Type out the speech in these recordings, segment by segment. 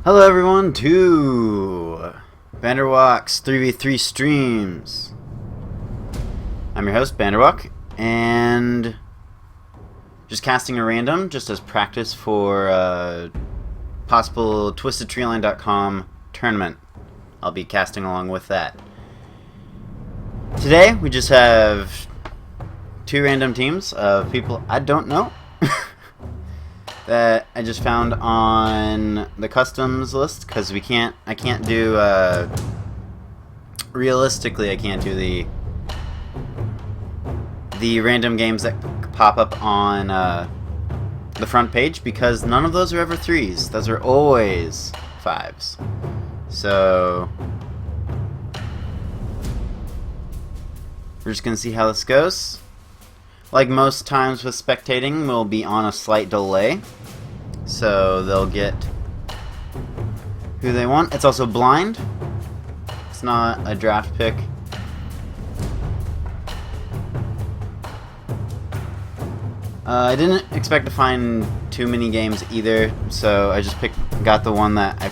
Hello everyone to Banderwokk's 3v3 streams. I'm your host, Banderwokk, and just casting a random just as practice for a possible TwistedTreeline.com tournament. I'll be casting along with that. Today we just have two random teams of people I don't know that I just found on the customs list because I can't do realistically I can't do the random games that pop up on the front page because none of those are ever 3s. Those are always 5s. So we're just gonna see how this goes. Like most times with spectating, we'll be on a slight delay, so they'll get who they want. It's also blind. It's not a draft pick. I didn't expect to find too many games either, so I just got the one that I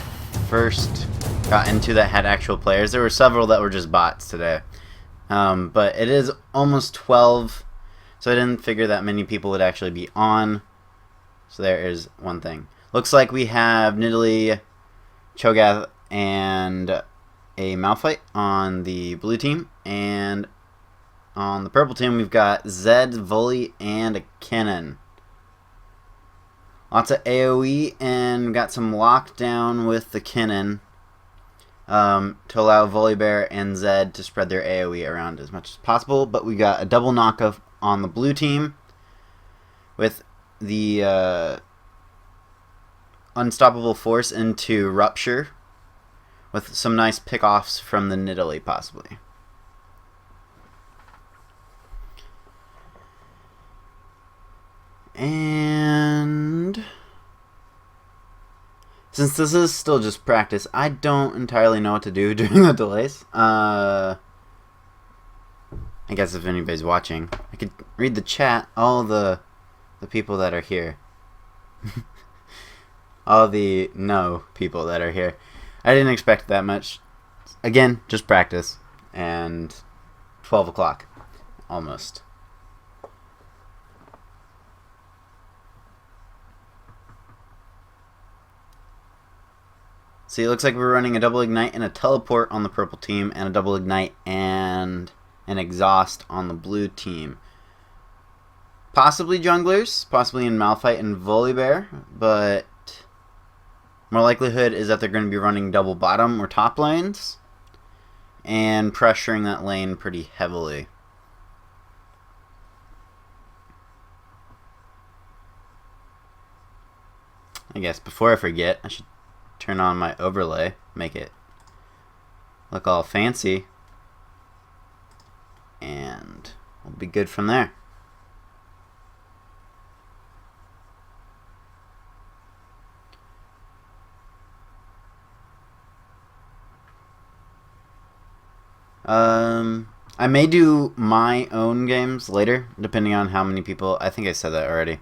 first got into that had actual players. There were several that were just bots today, but it is almost 12. So I didn't figure that many people would actually be on. So there is one thing. Looks like we have Nidalee, Cho'Gath, and a Malphite on the blue team. And on the purple team, we've got Zed, Voli, and a Kennen. Lots of AoE, and got some lockdown with the Kennen to allow Volibear and Zed to spread their AoE around as much as possible. But we got a double knockoff on the blue team with the Unstoppable Force into Rupture with some nice pick-offs from the Nidalee possibly. And since this is still just practice, I don't entirely know what to do during the delays. I guess if anybody's watching, I could read the chat. All the people that are here. All the people that are here. I didn't expect that much. Again, just practice. And 12 o'clock. Almost. See, it looks like we're running a double ignite and a teleport on the purple team, and a double ignite and an exhaust on the blue team. Possibly junglers, possibly in Malphite and Volibear, but more likelihood is that they're going to be running double bottom or top lanes and pressuring that lane pretty heavily. I guess before I forget, I should turn on my overlay, make it look all fancy, and we'll be good from there. I may do my own games later, depending on how many people. I think I said that already.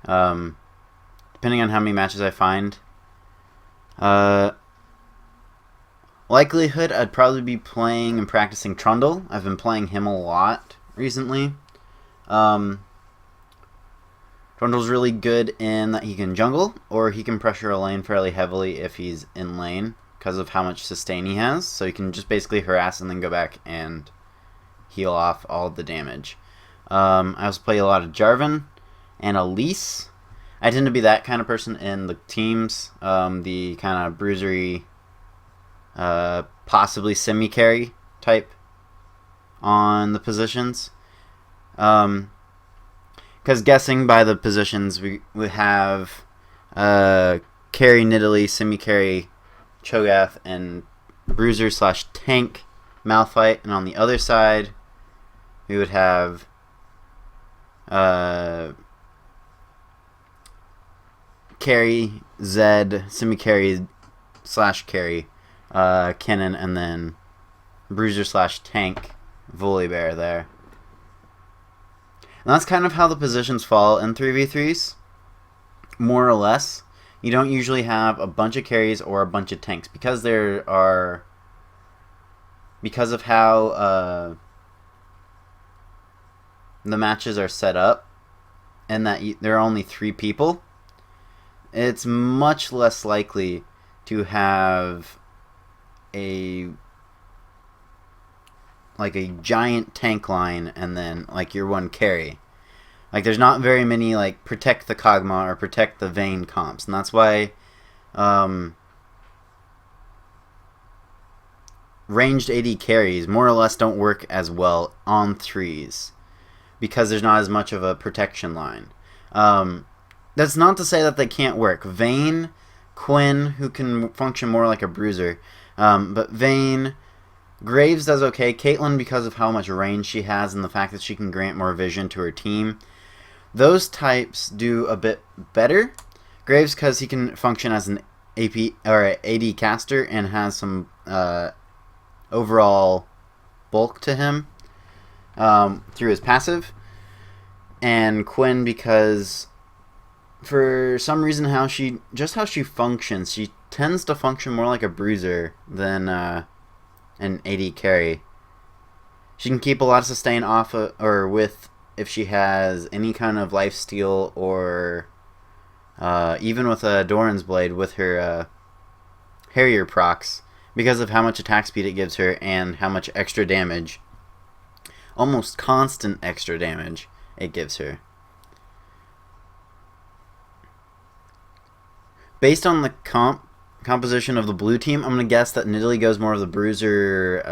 Depending on how many matches I find. Likelihood I'd probably be playing and practicing Trundle. I've been playing him a lot recently. Trundle's really good in that he can jungle, or he can pressure a lane fairly heavily if he's in lane because of how much sustain he has. So he can just basically harass and then go back and heal off all the damage. I also play a lot of Jarvan and Elise. I tend to be that kind of person in the teams, the kind of bruisery, possibly semi-carry type on the positions. Because guessing by the positions, we have carry Nidalee, semi-carry Cho'Gath, and bruiser/tank Malphite, and on the other side, we would have carry Zed, semi-carry / carry Kennen, and then bruiser/tank Volibear there. And that's kind of how the positions fall in 3v3s, more or less. you don't usually have a bunch of carries or a bunch of tanks because because of how the matches are set up, and that there are only 3 people. It's much less likely to have a giant tank line and then like your one carry. Like there's not very many like protect the Kog'Maw or protect the Vayne comps, and that's why ranged AD carries more or less don't work as well on 3s because there's not as much of a protection line. That's not to say that they can't work. Vayne, Quinn, who can function more like a bruiser, but Vayne, Graves does okay. Caitlyn, because of how much range she has and the fact that she can grant more vision to her team, those types do a bit better. Graves, because he can function as an AP or AD caster and has some overall bulk to him through his passive, and Quinn because for some reason how she functions, she tends to function more like a bruiser than an AD carry. She can keep a lot of sustain off or with if she has any kind of lifesteal or even with a Doran's Blade with her Harrier procs because of how much attack speed it gives her and how much extra damage, almost constant extra damage, it gives her. Based on the composition of the blue team, I'm going to guess that Nidalee goes more of the bruiser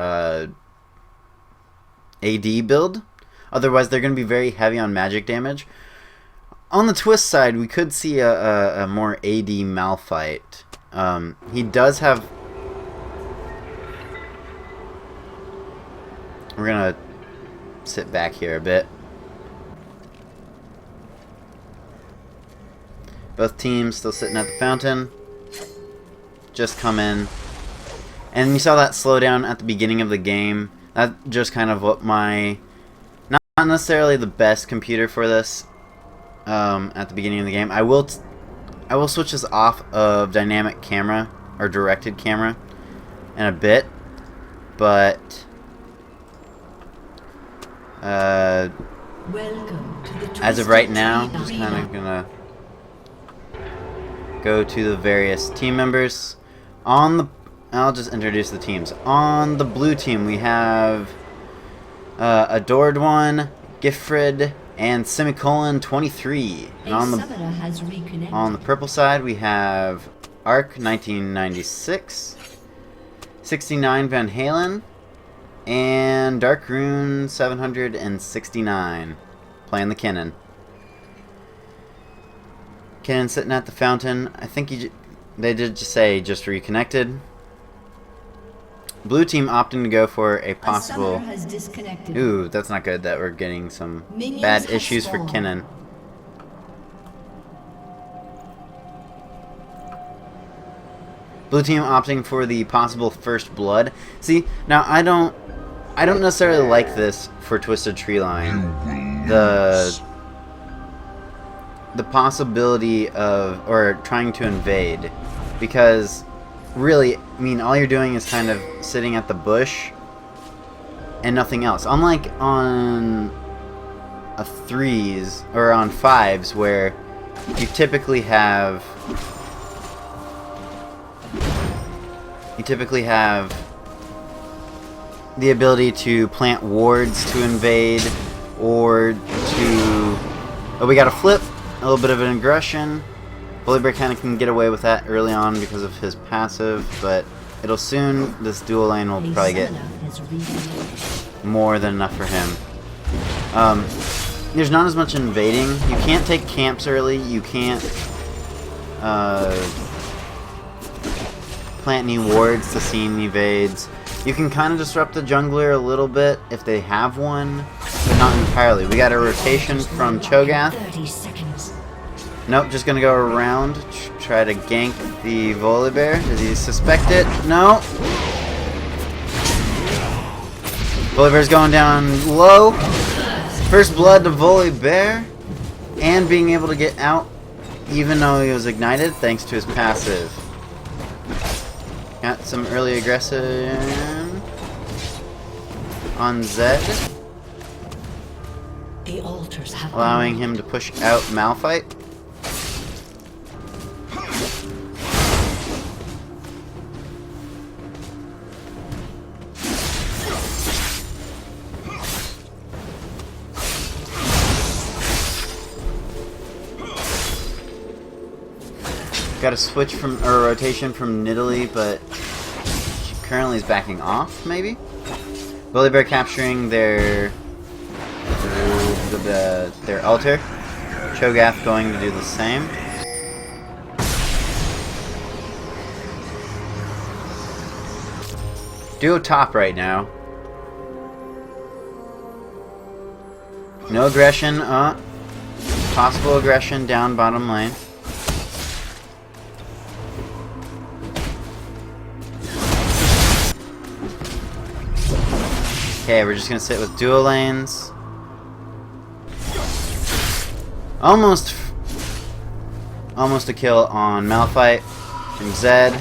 AD build. Otherwise, they're going to be very heavy on magic damage. On the Twist side, we could see a more AD Malphite. He does have... We're going to sit back here a bit. Both teams still sitting at the fountain. Just come in. And you saw that slowdown at the beginning of the game. That's just kind of what my... Not necessarily the best computer for this at the beginning of the game. I will switch this off of dynamic camera or directed camera in a bit. But... as of right now, just kind of gonna go to the various team members. I'll just introduce the teams. On the blue team, we have Adored One, Giffred, and Semicolon 23. And on the purple side, we have Arc 1996, 69 Van Halen, and Dark Rune 769, playing the Kennen. Kennen sitting at the fountain. I think they did just say just reconnected. Blue team opting to go for a possible... Ooh, that's not good that we're getting some bad issues for Kennen. Blue team opting for the possible first blood. See, now I don't necessarily like this for Twisted Treeline. The possibility of, or trying to invade, because really, I mean, all you're doing is kind of sitting at the bush and nothing else. Unlike on a 3s or on 5s where you typically have the ability to plant wards to invade or to... Oh, we got a flip. A little bit of an aggression. Volibear kind of can get away with that early on because of his passive, but it'll soon... This dual lane will probably get more than enough for him. There's not as much invading. You can't take camps early. You can't plant any wards to see any evades. You can kind of disrupt the jungler a little bit if they have one, but not entirely. We got a rotation from Cho'Gath. Nope, just gonna go around, try to gank the Volibear. Does he suspect it? No. Volibear's going down low. First blood to Volibear, and being able to get out even though he was ignited thanks to his passive. Got some early aggression on Zed, The altars have allowing him to push out Malphite. Got a switch from, or a rotation from Nidalee, but she currently is backing off, maybe? Volibear capturing their altar. Cho'Gath going to do the same. Duo top right now. No aggression, possible aggression down bottom lane. Okay, we're just gonna sit with dual lanes. Almost a kill on Malphite from Zed.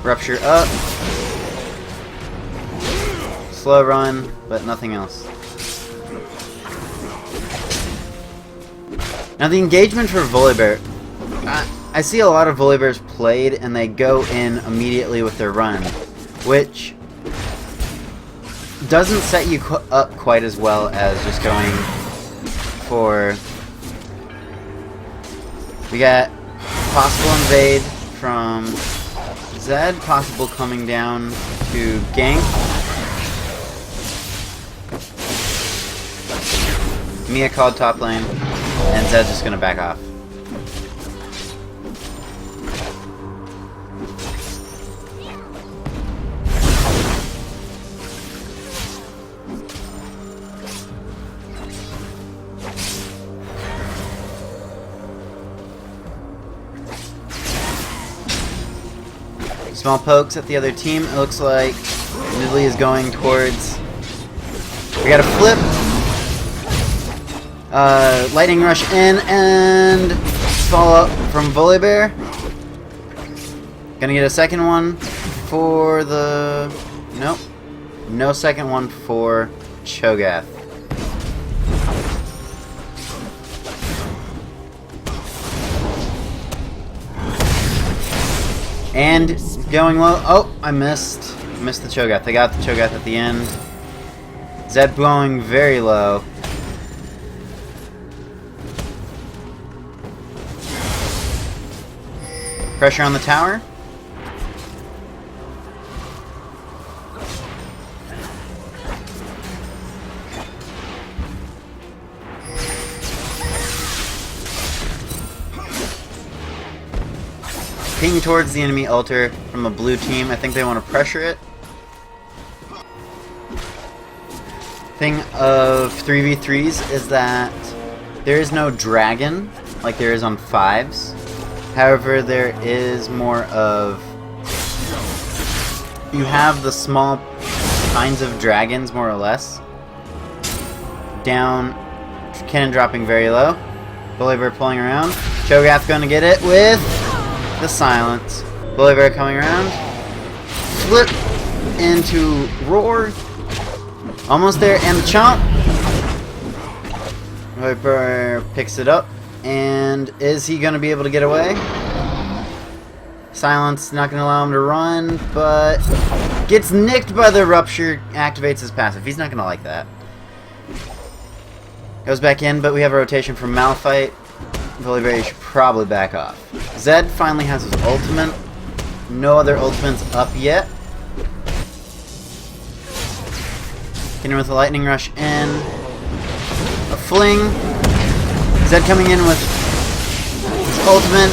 Rupture up. Slow run, but nothing else. Now the engagement for Volibear. I see a lot of Volibears played and they go in immediately with their run, which doesn't set you up quite as well as just going for... We got possible invade from Zed, possible coming down to gank. Mia called top lane, and Zed's just gonna back off. Small pokes at the other team. It looks like Nidalee is going towards... We got a flip. Lightning rush in and follow up from Volibear. Gonna get a second one for the... Nope. No second one for Cho'Gath. And going low. Oh, I missed. Missed the Cho'Gath. They got the Cho'Gath at the end. Zed blowing very low. Pressure on the tower. Ping towards the enemy altar from a blue team. I think they want to pressure it. Thing of 3v3s is that there is no dragon like there is on 5s. However, there is more of... You have the small kinds of dragons, more or less. Down, cannon dropping very low. Volibear pulling around. Cho'Gath gonna get it with the silence. Volibear coming around. Flip into Roar. Almost there, and the chomp. Volibear picks it up. And is he gonna be able to get away? Silence not gonna allow him to run, but gets nicked by the rupture, activates his passive. He's not gonna like that. Goes back in, but we have a rotation from Malphite. Volibear should probably back off. Zed finally has his ultimate. No other ultimates up yet. Getting with a lightning rush in. A fling. Zed coming in with his ultimate.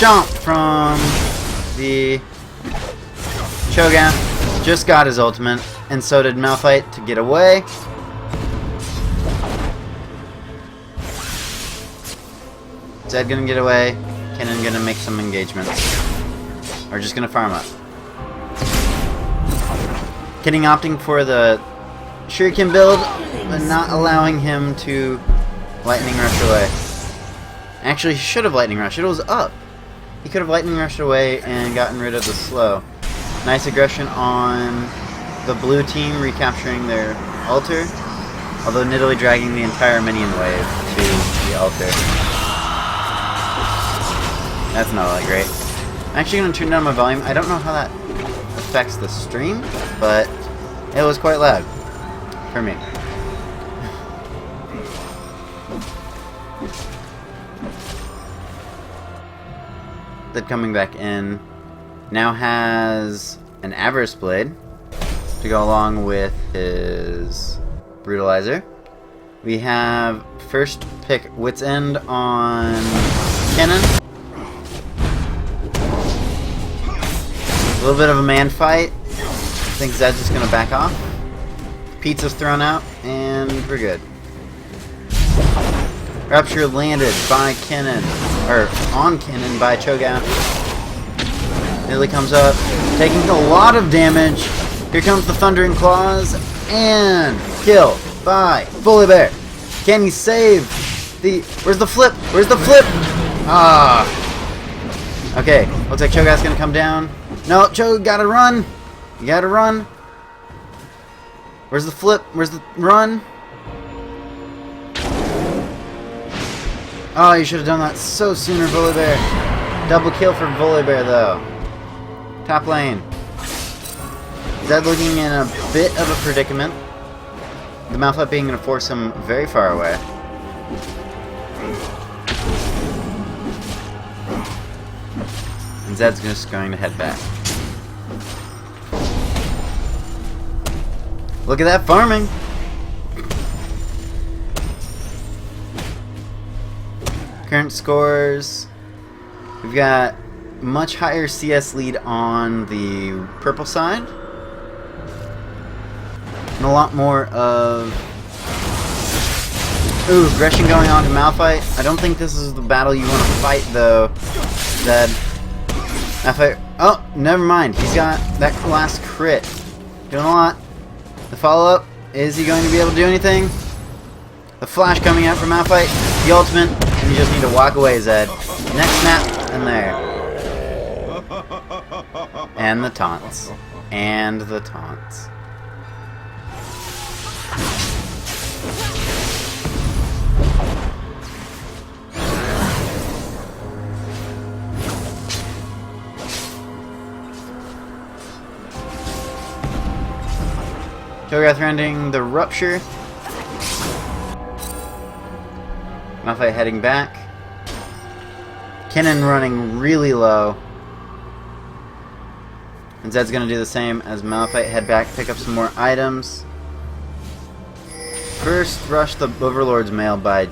Chomp from the Cho'Gath. Just got his ultimate. And so did Malphite to get away. Zed gonna get away. Kennen gonna make some engagements. Or just gonna farm up. Kennen opting for the Shuriken build. but not allowing him to lightning rush away. Actually, he should have lightning rushed. It was up. He could have lightning rushed away and gotten rid of the slow. Nice aggression on the blue team, recapturing their altar, although Nidalee dragging the entire minion wave to the altar. That's not really great. I'm actually going to turn down my volume. I don't know how that affects the stream, but it was quite loud for me. That coming back in now has an Avarice Blade to go along with his Brutalizer. We have first pick Wit's End on Kennen. A little bit of a man fight. I think Zed's just going to back off. Pizza's thrown out, and we're good. Rupture landed by Kennen, or on Kennen by Cho'Gath. Nidalee comes up, taking a lot of damage. Here comes the Thundering Claws, and kill by Volibear. Can he save the... Where's the flip? Where's the flip? Ah. Okay, looks like Cho'Gath's gonna come down. No, Cho, gotta run. You gotta run. Where's the flip? Where's the run? Oh, you should have done that so sooner, Volibear. Double kill for Volibear, though. Top lane. Zed looking in a bit of a predicament. The Malphite being going to force him very far away. And Zed's just going to head back. Look at that farming! Current scores. We've got much higher CS lead on the purple side. And a lot more of... Ooh, aggression going on to Malphite. I don't think this is the battle you want to fight, though, Zed. Malphite... Oh, never mind. He's got that last crit. Doing a lot. The follow-up. Is he going to be able to do anything? The flash coming out from Malphite. The ultimate. And you just need to walk away, Zed. Next snap. And there. And the taunts. And the taunts. Cho'Gath rending the Rupture. Malphite heading back. Kennen running really low. And Zed's going to do the same as Malphite. Head back, pick up some more items. First, rush the Overlord's Mail by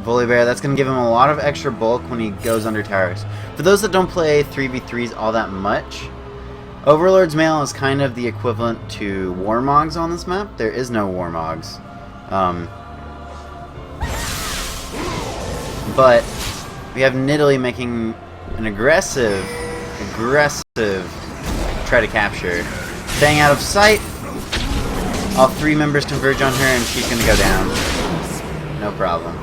Volibear. That's going to give him a lot of extra bulk when he goes under towers. For those that don't play 3v3s all that much, Overlord's Mail is kind of the equivalent to Warmogs on this map. There is no Warmogs. But we have Nidalee making an aggressive try to capture. Staying out of sight. All three members converge on her and she's going to go down. No problem.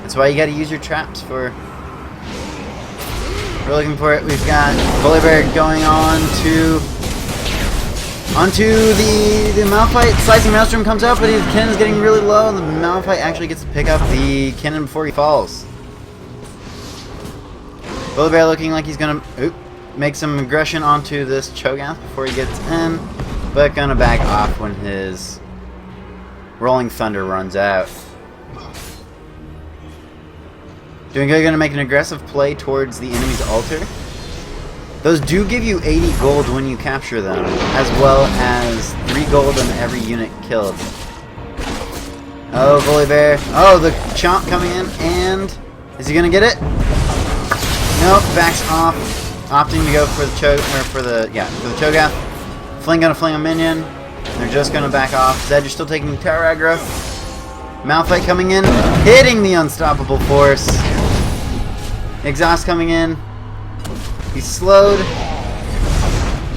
That's why you got to use your traps for... We're looking for it. We've got Volibear going onto the Malphite. Slicing Maelstrom comes out, but Kennen's getting really low. The Malphite actually gets to pick up the Kennen before he falls. Volibear looking like he's gonna make some aggression onto this Cho'Gath before he gets in, but gonna back off when his Rolling Thunder runs out. Doing good, gonna make an aggressive play towards the enemy's altar. Those do give you 80 gold when you capture them, as well as 3 gold on every unit killed. Oh, Volibear. Oh, the Chomp coming in, and is he gonna get it? Nope, backs off, opting to go for the Cho'Gath. Fling gonna fling a minion. They're just gonna back off. Zed, you're still taking tower aggro. Malphite coming in, hitting the unstoppable force. Exhaust coming in. He's slowed.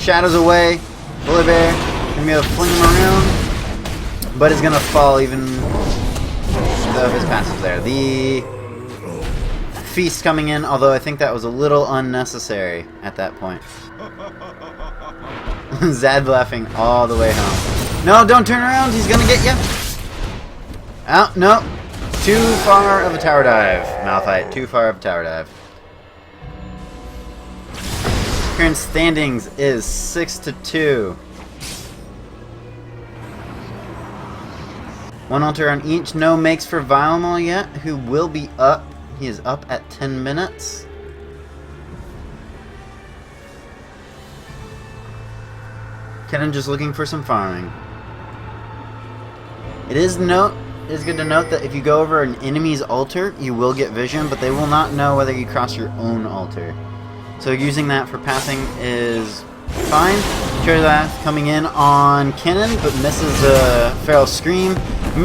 Shadows away. Volibear gonna be able to fling him around. but is going to fall even though his passive's there. The feast coming in, although I think that was a little unnecessary at that point. Zed laughing all the way home. No, don't turn around, he's going to get you. Oh, no. Too far of a tower dive, Malphite. Too far of a tower dive. Current standings is 6-2. One altar on each. No makes for Vilemal yet, who will be up. He is up at 10 minutes. Kennen just looking for some farming. It is good to note that if you go over an enemy's altar, you will get vision, but they will not know whether you cross your own altar. So using that for passing is fine. Treeline coming in on Kennen, but misses a Feral Scream.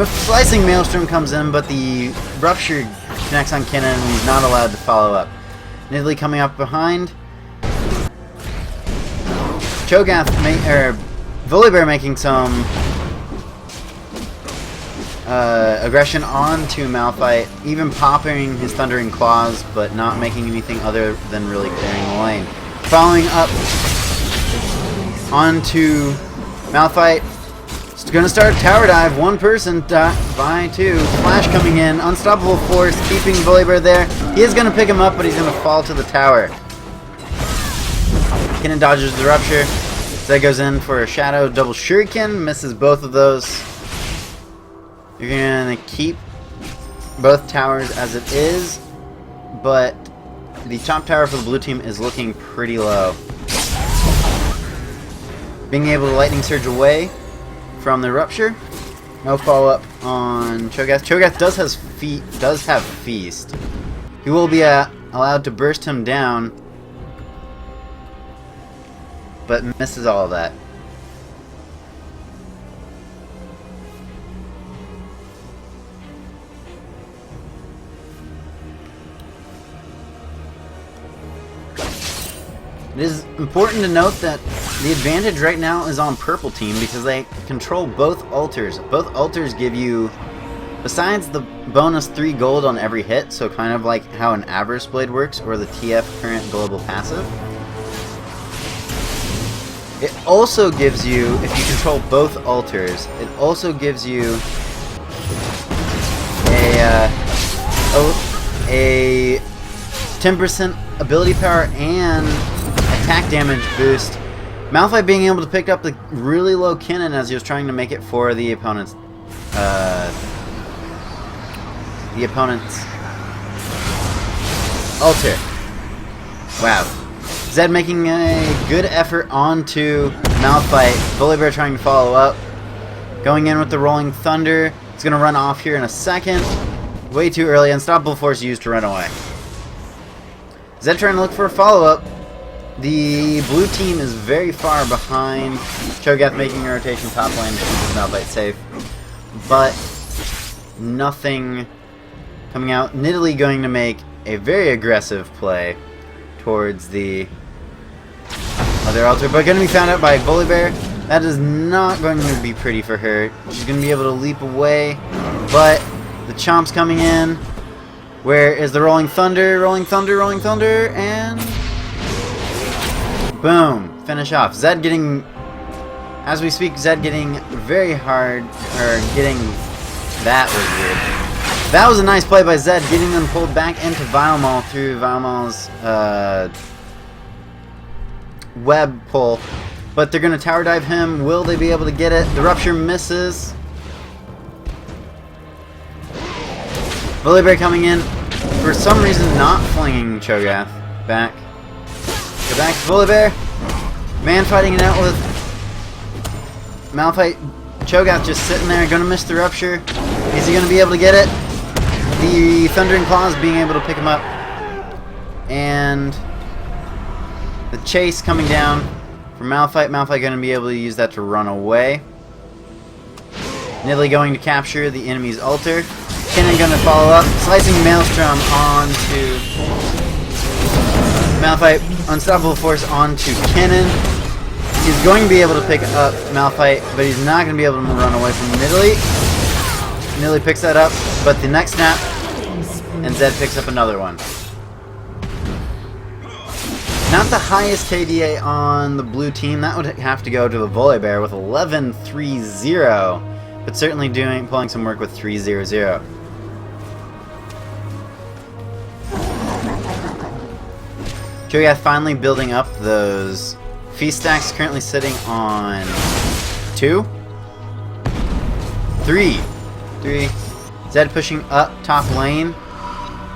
Slicing Maelstrom comes in, but the Rupture connects on Kennen and he's not allowed to follow up. Nidalee coming up behind. Cho'Gath, Volibear making some aggression onto Malphite, even popping his Thundering Claws, but not making anything other than really clearing the lane. Following up onto Malphite, it's gonna start a tower dive. One person by two. Flash coming in, unstoppable force, keeping Volibear there. He is gonna pick him up, but he's gonna fall to the tower. Kennen dodges the Rupture. Zed goes in for a Shadow double Shuriken, misses both of those. You're gonna keep both towers as it is, but the top tower for the blue team is looking pretty low. Being able to Lightning Surge away from the Rupture. No follow-up on Cho'Gath. Cho'Gath does have Feast. He will be allowed to burst him down, but misses all of that. It is important to note that the advantage right now is on purple team because they control both altars. Both altars give you, besides the bonus 3 gold on every hit, so kind of like how an Avarice Blade works or the TF current global passive. It also gives you, if you control both altars, it also gives you a 10% ability power and attack damage boost. Malphite being able to pick up the really low Kennen as he was trying to make it for the opponent's altar. Wow. Zed making a good effort onto Malphite. Volibear trying to follow up. Going in with the Rolling Thunder. It's going to run off here in a second. Way too early. Unstoppable Force used to run away. Zed trying to look for a follow-up. The blue team is very far behind. Cho'Gath making a rotation top lane to keep his Malphite safe. But nothing coming out. Nidalee going to make a very aggressive play towards the other altar, but going to be found out by Volibear. That is not going to be pretty for her. She's going to be able to leap away, but the Chomp's coming in. Where is the Rolling Thunder? Rolling Thunder, Rolling Thunder, and boom! Finish off. Zed getting, as we speak, Zed getting very hard, or getting, that was weird. That was a nice play by Zed, getting them pulled back into Vilemal through Vilemal's web pull. But they're going to tower dive him. Will they be able to get it? The Rupture misses. Volibear coming in. For some reason not flinging Cho'Gath back. Go back to Volibear. Man fighting it out with Malphite. Cho'Gath just sitting there. Going to miss the Rupture. Is he going to be able to get it? The Thundering Claws being able to pick him up. And the chase coming down from Malphite. Malphite going to be able to use that to run away. Nidalee going to capture the enemy's altar. Kennen going to follow up. Slicing Maelstrom onto Malphite. Unstoppable Force onto Kennen. He's going to be able to pick up Malphite, but he's not going to be able to run away from Nidalee. Nidalee picks that up, but the next snap, and Zed picks up another one. Not the highest KDA on the blue team. That would have to go to the Volibear with 11-3-0, but certainly pulling some work with 3-0-0. Cho'Gath finally building up those feast stacks, currently sitting on 2, 3. Zed pushing up top lane.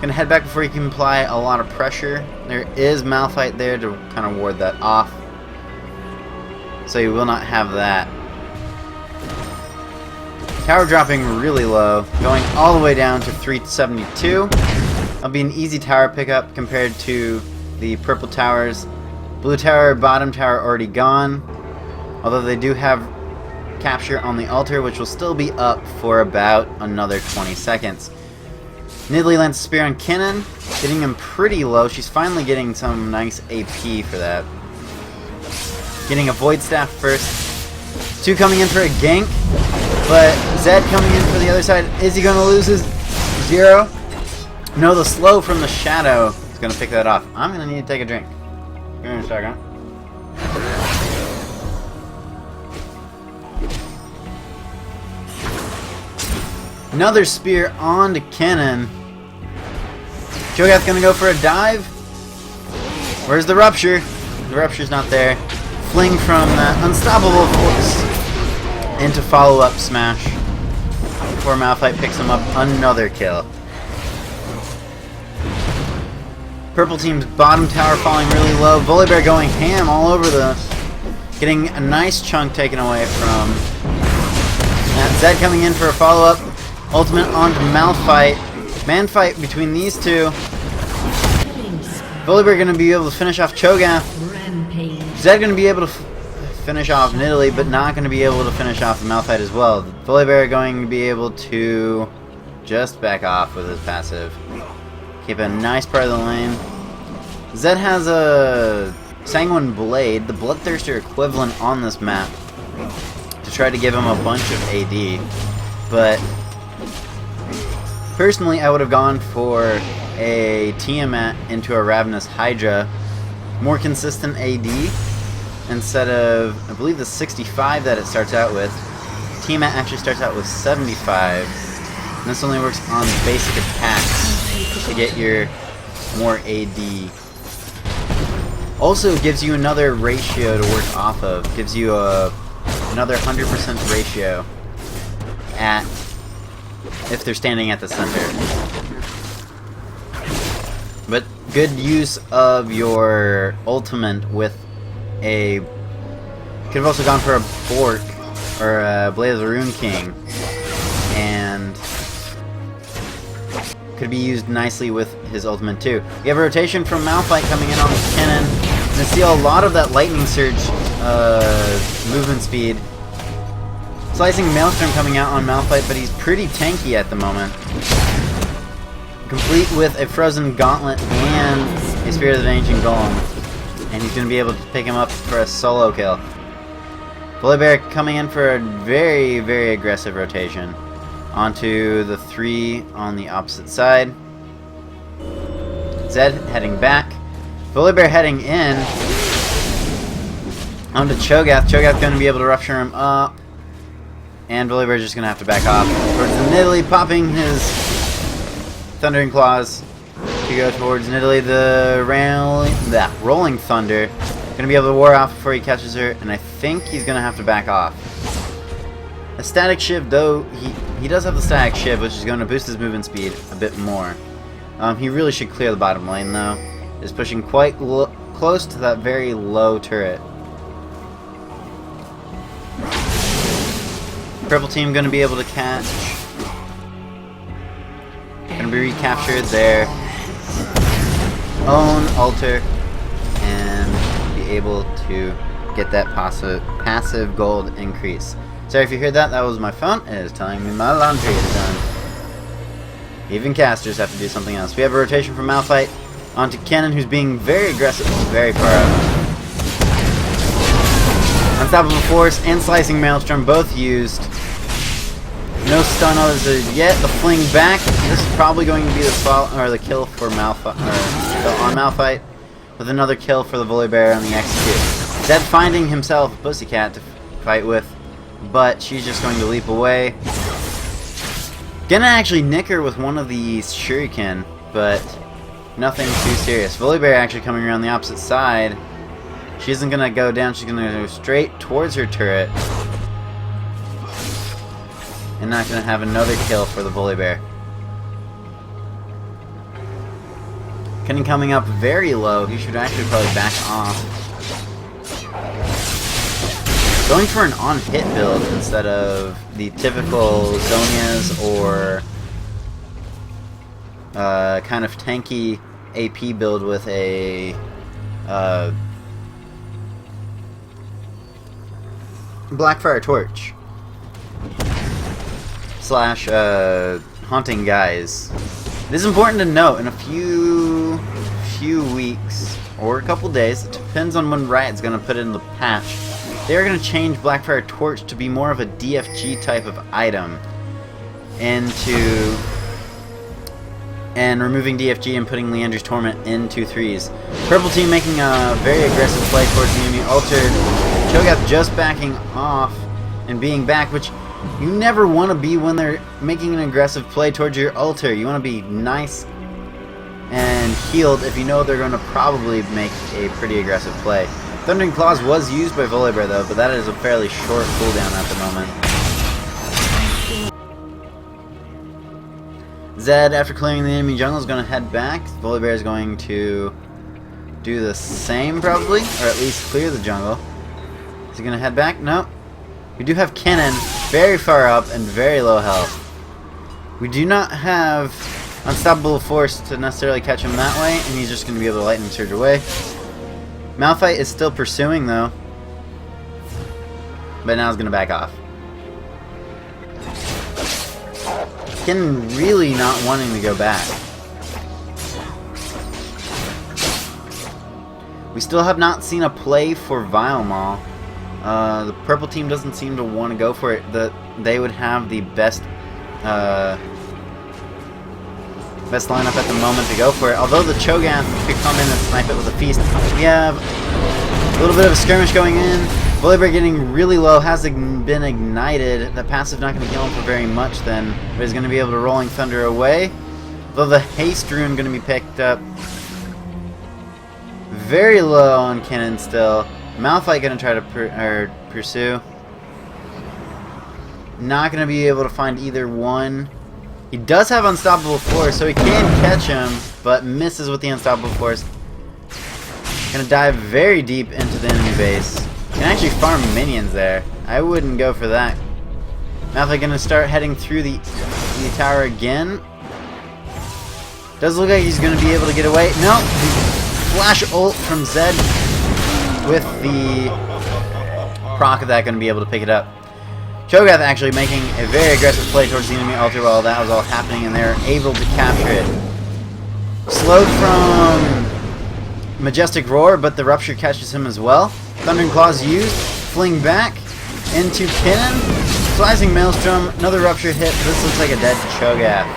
Gonna head back before he can apply a lot of pressure. There is Malphite there to kind of ward that off, so he will not have that. Tower dropping really low, going all the way down to 372. That'll be an easy tower pickup compared to the purple towers. Blue tower, bottom tower already gone, although they do have capture on the altar, which will still be up for about another 20 seconds. Nidalee lands a spear on Kennen, getting him pretty low. She's finally getting some nice AP for that. Getting a Void Staff first. 2 coming in for a gank, but Zed coming in for the other side. Is he going to lose his 0? No, the slow from the shadow is going to pick that off. I'm going to need to take a drink. Give me a second. Another spear onto Kennen. Cho'Gath gonna go for a dive. Where's the rupture? The rupture's not there. Fling from that unstoppable force into follow-up smash. Before Malphite picks him up, another kill. Purple team's bottom tower falling really low. Volibear going ham all over the... Getting a nice chunk taken away from... And Zed coming in for a follow-up. Ultimate onto Malphite. Man fight between these two. Volibear going to be able to finish off Cho'Gath. Zed going to be able to finish off Nidalee, but not going to be able to finish off the Malphite as well. Volibear going to be able to just back off with his passive. Keep a nice part of the lane. Zed has a Sanguine Blade, the Bloodthirster equivalent on this map, to try to give him a bunch of AD, but personally I would have gone for a Tiamat into a Ravenous Hydra, more consistent AD, instead of, I believe, the 65 that it starts out with. Tiamat actually starts out with 75, and this only works on basic attacks to get your more AD. Also gives you another ratio to work off of, gives you another 100% ratio at if they're standing at the center. But good use of your ultimate with a... Could have also gone for a Bork or a Blade of the Rune King, and could be used nicely with his ultimate too. We have a rotation from Malphite coming in on Kennen. Gonna steal a lot of that Lightning Surge movement speed. Slicing Maelstrom coming out on Malphite, but he's pretty tanky at the moment. Complete with a Frozen Gauntlet and a Spirit of the Ancient Golem. And he's going to be able to pick him up for a solo kill. Volibear coming in for a very, very aggressive rotation. Onto the 3 on the opposite side. Zed heading back. Volibear heading in. Onto Cho'Gath. Cho'Gath going to be able to rupture him up. And Volibear just going to have to back off towards the Nidalee, popping his Thundering Claws to go towards Nidalee. The Rolling Thunder going to be able to ward off before he catches her, and I think he's going to have to back off. A Static Shiv, though, he does have the Static Shiv, which is going to boost his movement speed a bit more. He really should clear the bottom lane, though. Is pushing quite close to that very low turret. Purple team going to be able to catch. Going to be recaptured their own altar and be able to get that passive gold increase. Sorry if you heard that. That was my phone. It is telling me my laundry is done. Even casters have to do something else. We have a rotation from Malphite onto Kennen, who's being very aggressive, very far out. Unstoppable Force and Slicing Maelstrom both used. No stun as of yet. The fling back. This is probably going to be the kill for on Malphite, with another kill for the Volibear on the execute. Zed finding himself a Pussycat to fight with, but she's just going to leap away. Gonna actually nick her with one of these Shuriken, but nothing too serious. Volibear actually coming around the opposite side. She isn't gonna go down. She's gonna go straight towards her turret. And not going to have another kill for the Volibear. Kennen coming up very low. He should actually probably back off. Going for an on-hit build instead of the typical Zonias or kind of tanky AP build with a Blackfire Torch. Slash Haunting Guise. It is important to note in a few weeks or a couple days, it depends on when Riot's going to put it in the patch, they are going to change Blackfire Torch to be more of a DFG type of item and removing DFG and putting Leander's Torment into 3s. Purple team making a very aggressive play towards the enemy altar. Cho'Gath just backing off and being back, which you never want to be when they're making an aggressive play towards your altar. You want to be nice and healed if you know they're going to probably make a pretty aggressive play. Thundering Claws was used by Volibear though, but that is a fairly short cooldown at the moment. Zed, after clearing the enemy jungle, is going to head back. Volibear is going to do the same probably, or at least clear the jungle. Is he going to head back? No. We do have Kennen very far up and very low health. We do not have Unstoppable Force to necessarily catch him that way, and he's just going to be able to Lightning Surge away. Malphite is still pursuing though, but now he's going to back off. Kennen really not wanting to go back. We still have not seen a play for Vile Maw. The purple team doesn't seem to want to go for it. They would have the best lineup at the moment to go for it. Although the Cho'Gath could come in and snipe it with a feast. We have a little bit of a skirmish going in. Volibear getting really low, has been ignited. The passive not going to kill him for very much then, but he's going to be able to Rolling Thunder away. Though the Haste Rune going to be picked up very low on Kennen still. Malphite going to try to pursue. Not going to be able to find either one. He does have Unstoppable Force, so he can catch him, but misses with the Unstoppable Force. Going to dive very deep into the enemy base. Can actually farm minions there. I wouldn't go for that. Malphite going to start heading through the tower again. Does look like he's going to be able to get away. No! Flash ult from Zed. With the proc of that, going to be able to pick it up. Cho'Gath actually making a very aggressive play towards the enemy altar while that was all happening, and they're able to capture it. Slowed from Majestic Roar, but the Rupture catches him as well. Thundering Claws used, fling back into Kennen. Slicing Maelstrom, another Rupture hit. This looks like a dead Cho'Gath.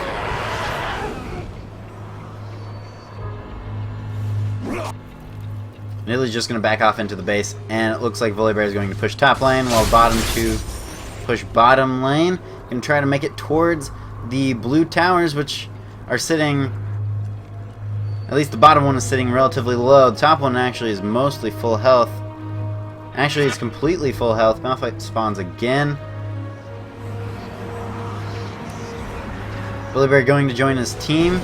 Nidalee just going to back off into the base, and it looks like Volibear is going to push top lane, while bottom 2 push bottom lane. Going to try to make it towards the blue towers, which are sitting, at least the bottom one is sitting relatively low. The top one actually is mostly full health. Actually, it's completely full health. Malphite spawns again. Volibear going to join his team,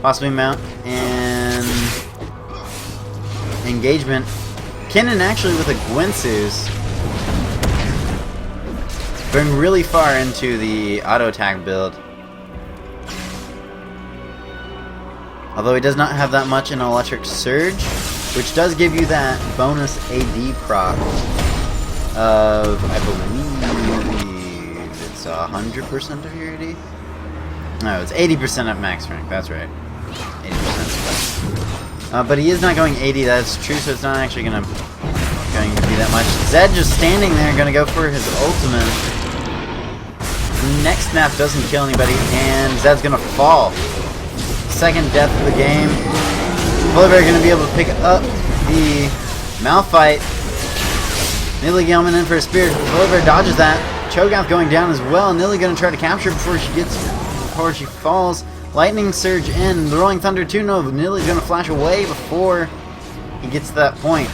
possibly mount and engagement. Kennen actually with a Gwynsu's going really far into the auto attack build. Although he does not have that much in Electric Surge, which does give you that bonus AD proc of, I believe it's 100% of your AD? No, it's 80% at max rank, that's right. 80%. But he is not going 80, that's true, so it's not actually going to going to be that much. Zed just standing there, going to go for his ultimate. Next snap doesn't kill anybody, and Zed's going to fall. Second death of the game. Volibear going to be able to pick up the Malphite. Nilly coming in for a spear. Volibear dodges that. Cho'Gath going down as well. Nilly going to try to capture before she falls. Lightning Surge in. The Rolling Thunder too. No, Nilly's going to flash away before he gets to that point.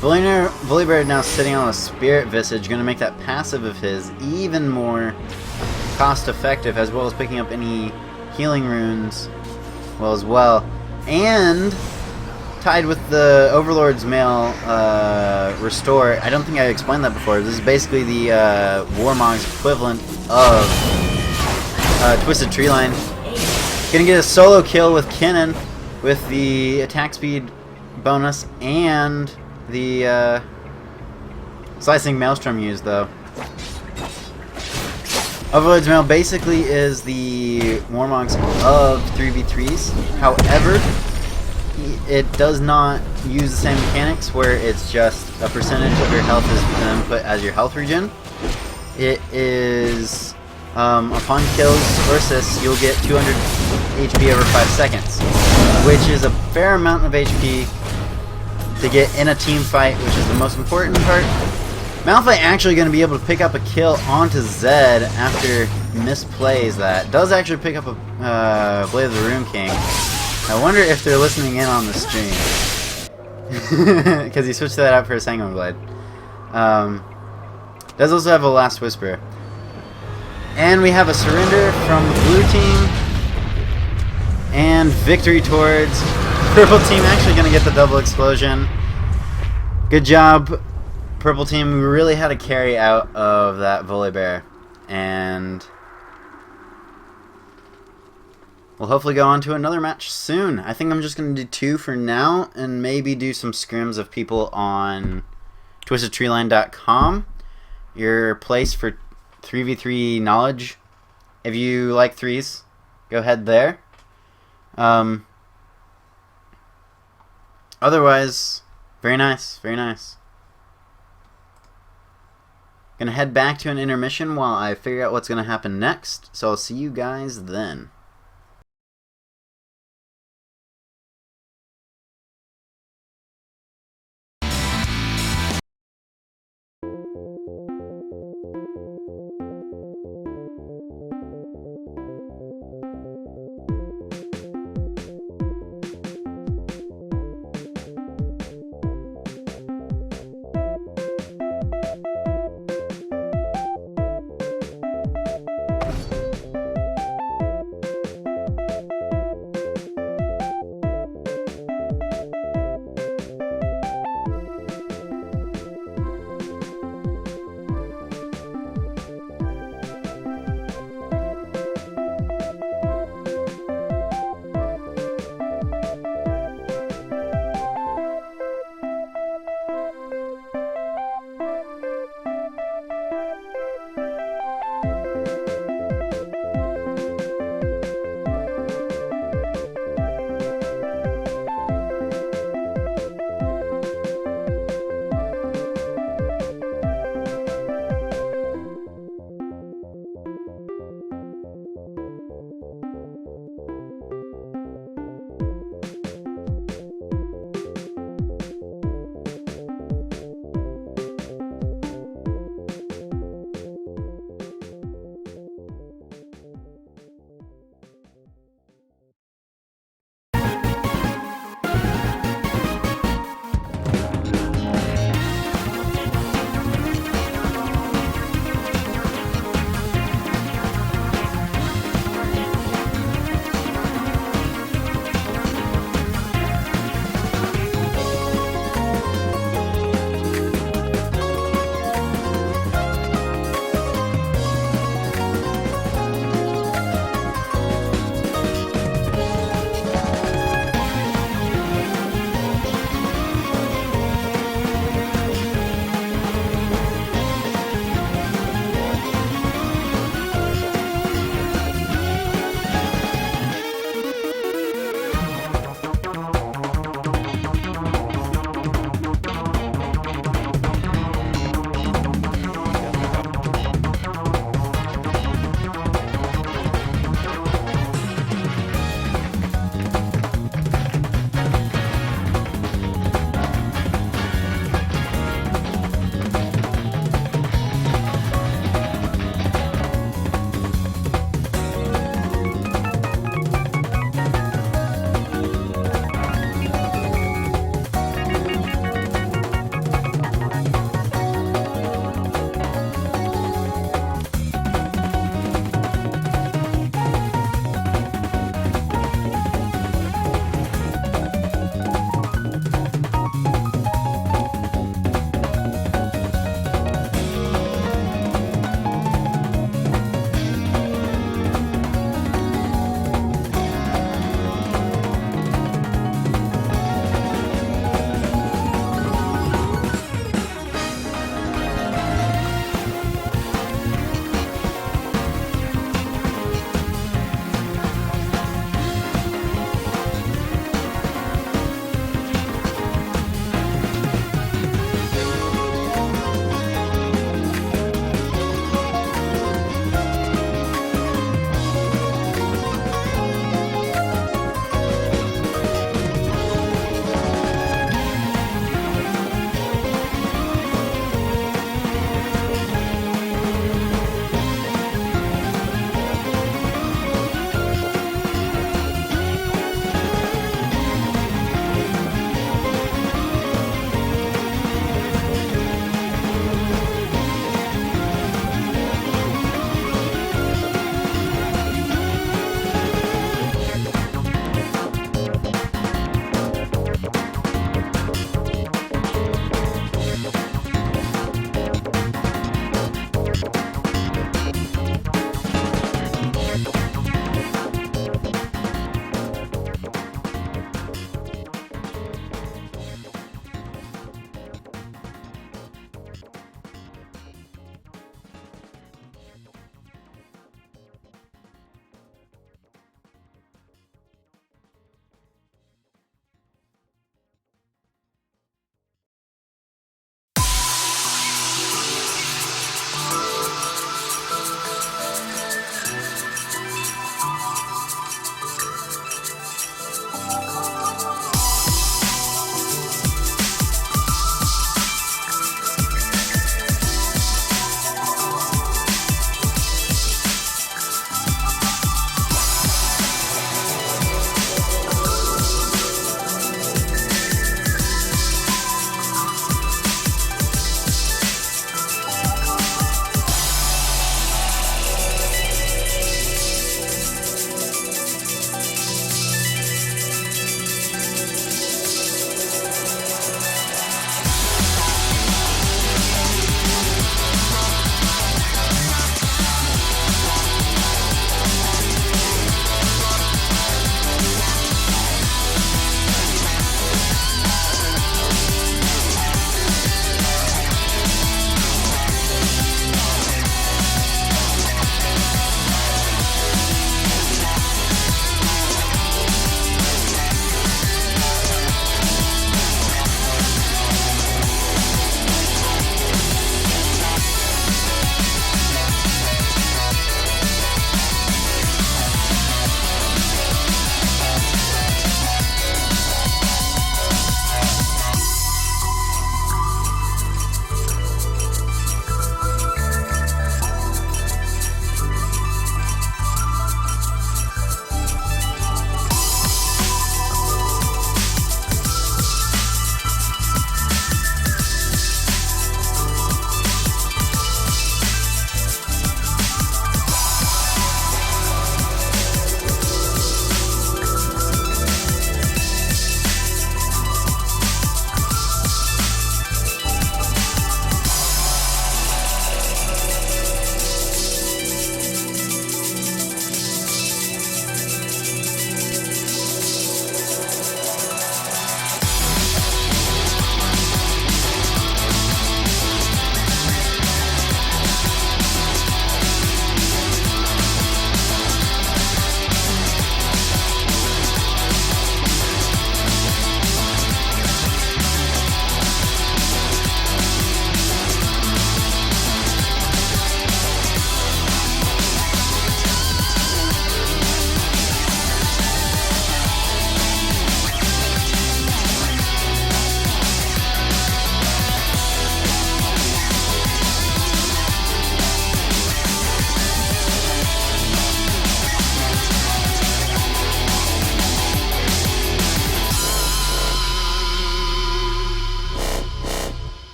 Volibear now sitting on a Spirit Visage, going to make that passive of his even more cost effective, as well as picking up any healing runes as well. And tied with the Overlord's Mail Restore. I don't think I explained that before. This is basically the Warmog's equivalent of Twisted Treeline. Gonna get a solo kill with Kinnan with the attack speed bonus and the Slicing Maelstrom used, though. Overlord's Mail basically is the Warmogs of 3v3s. However, it does not use the same mechanics where it's just a percentage of your health is input as your health regen. It is, upon kills or assists, you'll get 200 HP over 5 seconds, which is a fair amount of HP to get in a team fight, which is the most important part. Malphite actually going to be able to pick up a kill onto Zed after misplays that. Does actually pick up a Blade of the Rune King. I wonder if they're listening in on the stream. Because he switched that out for a Sanguine Blade. Does also have a Last Whisper. And we have a surrender from the blue team. And victory towards purple team. Actually going to get the double explosion. Good job, purple team. We really had to carry out of that Volibear. And we'll hopefully go on to another match soon. I think I'm just going to do 2 for now, and maybe do some scrims of people on twistedtreeline.com, your place for 3v3 knowledge. If you like 3s, go ahead there. Otherwise, very nice, very nice. Gonna head back to an intermission while I figure out what's gonna happen next, so I'll see you guys then.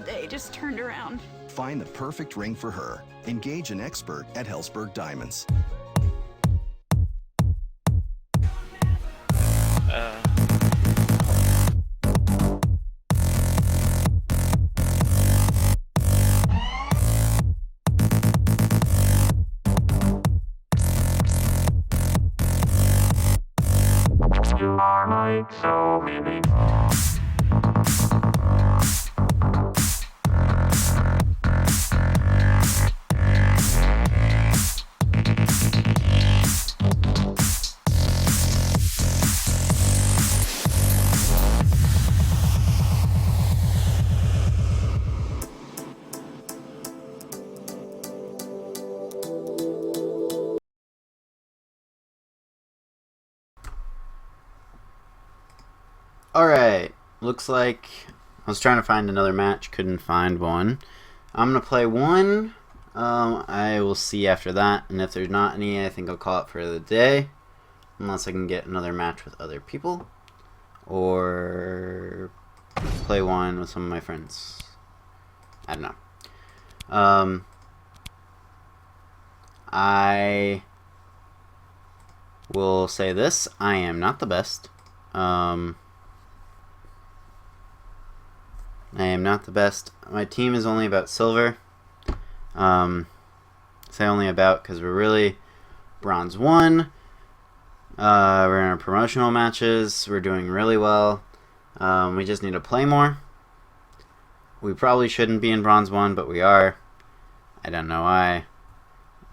whole day just turned around. Find the perfect ring for her. Engage an expert at Hellsberg Diamonds. You are like so many. Alright, looks like I was trying to find another match, couldn't find one. I'm going to play one. I will see after that, and if there's not any, I think I'll call it for the day. Unless I can get another match with other people. Or play one with some of my friends. I don't know. I will say this, I am not the best. I am not the best. My team is only about silver. Say only about because we're really bronze 1. We're in our promotional matches. We're doing really well. We just need to play more. We probably shouldn't be in bronze 1, but we are. I don't know why.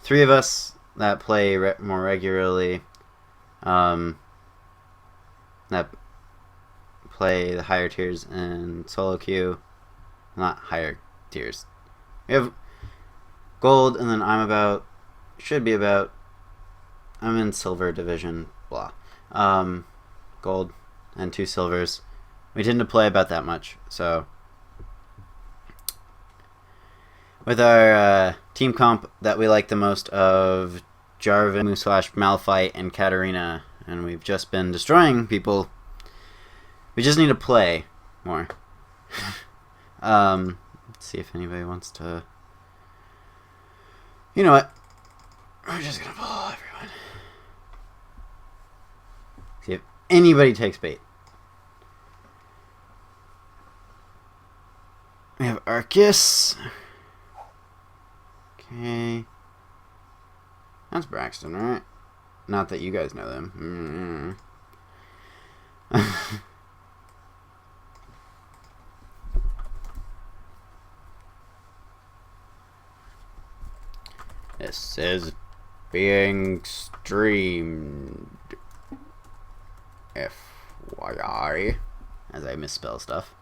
3 of us that play more regularly. That play the higher tiers in solo queue. Not higher tiers. We have gold, and then I'm in silver division, blah. Gold and 2 silvers. We tend to play about that much, so. With our team comp that we like the most of Jarvan, Malphite, and Katarina, and we've just been destroying people. We just need to play more. Let's see if anybody wants to... You know what? We're just gonna follow everyone. See if anybody takes bait. We have Arceus. Okay. That's Braxton, right? Not that you guys know them. This is being streamed. FYI. As I misspell stuff.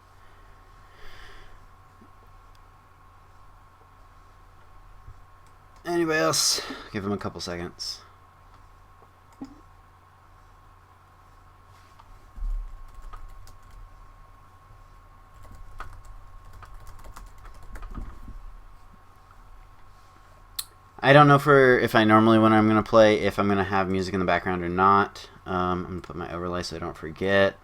Anybody else? Give him a couple seconds. I don't know if I normally when I'm going to play, if I'm going to have music in the background or not. I'm going to put my overlay so I don't forget.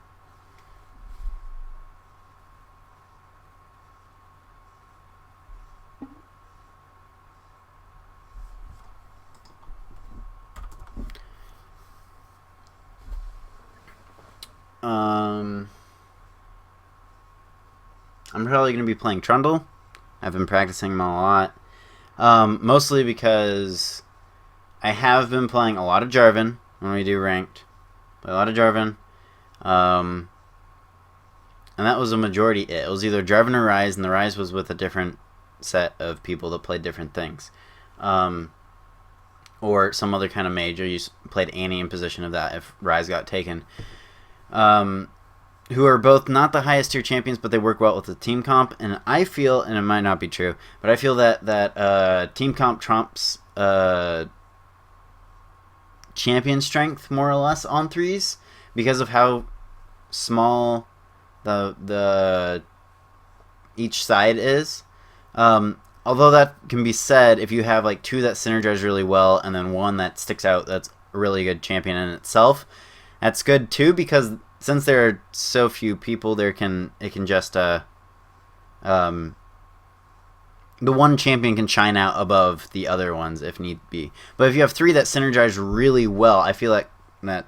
I'm probably going to be playing Trundle. I've been practicing him a lot. Mostly because I have been playing a lot of Jarvan when we do ranked. Play a lot of Jarvan. And that was a majority. It was either Jarvan or Ryze, and the Ryze was with a different set of people that played different things. Or some other kind of major. You played Annie in position of that if Ryze got taken. Who are both not the highest tier champions, but they work well with the team comp. And I feel, and it might not be true, but I feel that team comp trumps champion strength more or less on 3s because of how small the each side is. Although that can be said, if you have like 2 that synergize really well and then 1 that sticks out that's a really good champion in itself, that's good too, because since there are so few people, it can just the one champion can shine out above the other ones if need be. But if you have 3 that synergize really well, I feel like that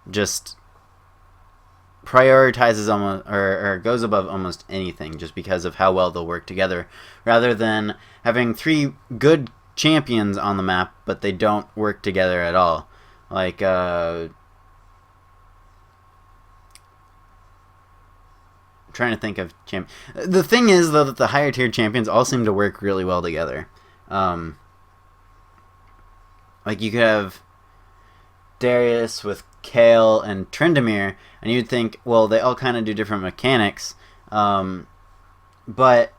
just prioritizes almost or goes above almost anything just because of how well they'll work together, rather than having 3 good champions on the map but they don't work together at all. Like trying to think of the thing is, though, that the higher tier champions all seem to work really well together. Like you could have Darius with Kale and Tryndamere, and you'd think, well, they all kind of do different mechanics, but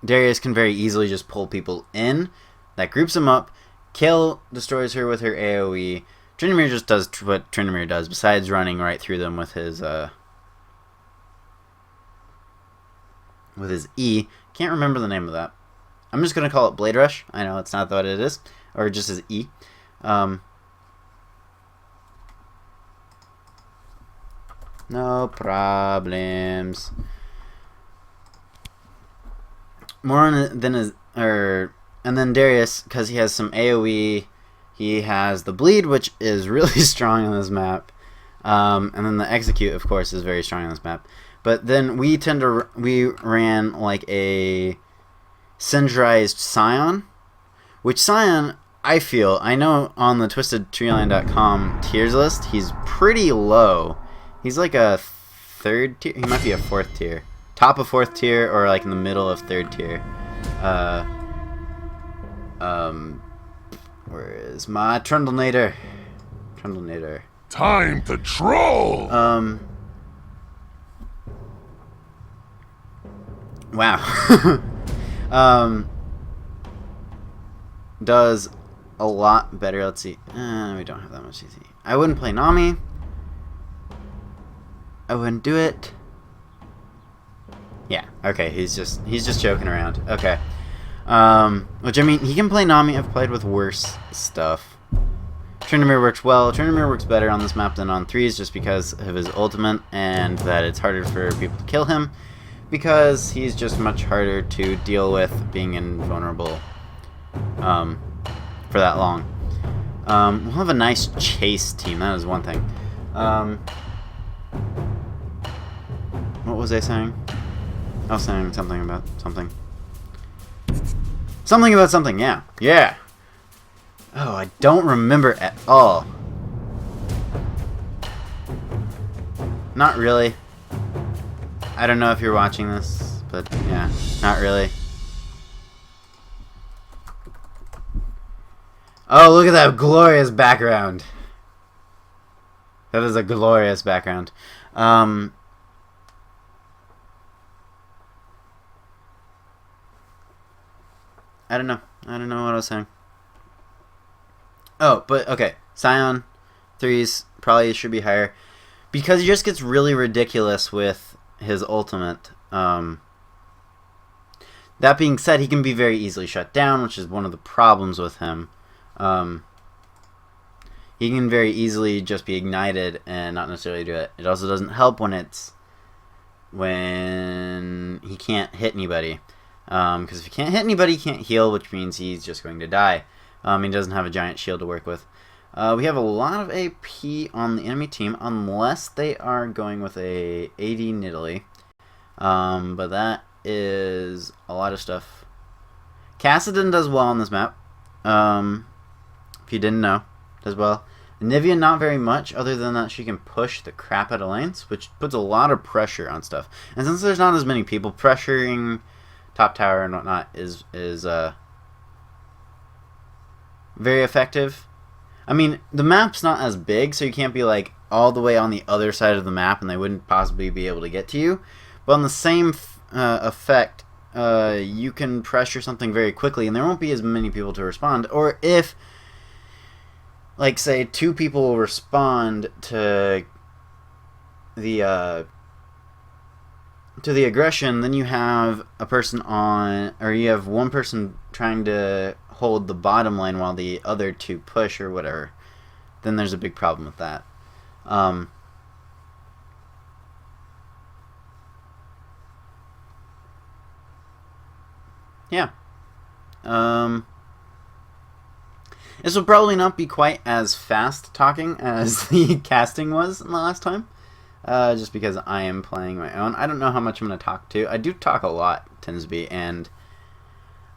Darius can very easily just pull people in. That groups them up. Kale destroys her with her AoE. Tryndamere just does what Tryndamere does, besides running right through them with his E. Can't remember the name of that. I'm just going to call it Blade Rush. I know it's not what it is. Or just his E. No problems. More on than his... and then Darius, because he has some AoE, he has the Bleed, which is really strong on this map. And then the Execute, of course, is very strong on this map. But then we ran like a Synchronized Scion, which Scion, I know on the TwistedTreeline.com tiers list, he's pretty low. He's like a 3rd tier. He might be a 4th tier. Top of 4th tier, or like in the middle of 3rd tier. Where is my Trundlenator? Time to troll! Wow. Does a lot better. Let's see. We don't have that much CC. I wouldn't play Nami. I wouldn't do it. Yeah. Okay. He's just joking around. Okay. Which, I mean, he can play Nami. I've played with worse stuff. Tryndamere works well. Tryndamere works better on this map than on 3s, just because of his ultimate, and that it's harder for people to kill him, because he's just much harder to deal with being invulnerable for that long. We'll have a nice chase team. That is one thing. What was I saying? I was saying something about something. Something about something, yeah. Yeah! Oh, I don't remember at all. Not really. I don't know if you're watching this, but yeah, not really. Oh, look at that glorious background. That is a glorious background. I don't know. I don't know what I was saying. Oh, but okay. Scion 3s probably should be higher, because he just gets really ridiculous with his ultimate. That being said, he can be very easily shut down, which is one of the problems with him. He can very easily just be ignited and not necessarily do it. It also doesn't help when he can't hit anybody. Because if he can't hit anybody, he can't heal, which means he's just going to die. He doesn't have a giant shield to work with. We have a lot of AP on the enemy team, unless they are going with a AD Nidalee. But that is a lot of stuff. Kassadin does well on this map. If you didn't know, does well. Nivea, not very much, other than that she can push the crap out of lanes, which puts a lot of pressure on stuff. And since there's not as many people, pressuring top tower and whatnot is very effective. I mean, the map's not as big, so you can't be like all the way on the other side of the map and they wouldn't possibly be able to get to you. But on the same effect, you can pressure something very quickly and there won't be as many people to respond. Or if, like, say 2 people will respond to the aggression, then you have a person on, or you have one person trying to hold the bottom lane while the other 2 push or whatever. Then there's a big problem with that. yeah. This will probably not be quite as fast talking as the casting was in the last time. Just because I am playing my own. I don't know how much I'm going to talk to. I do talk a lot, Tinsby, and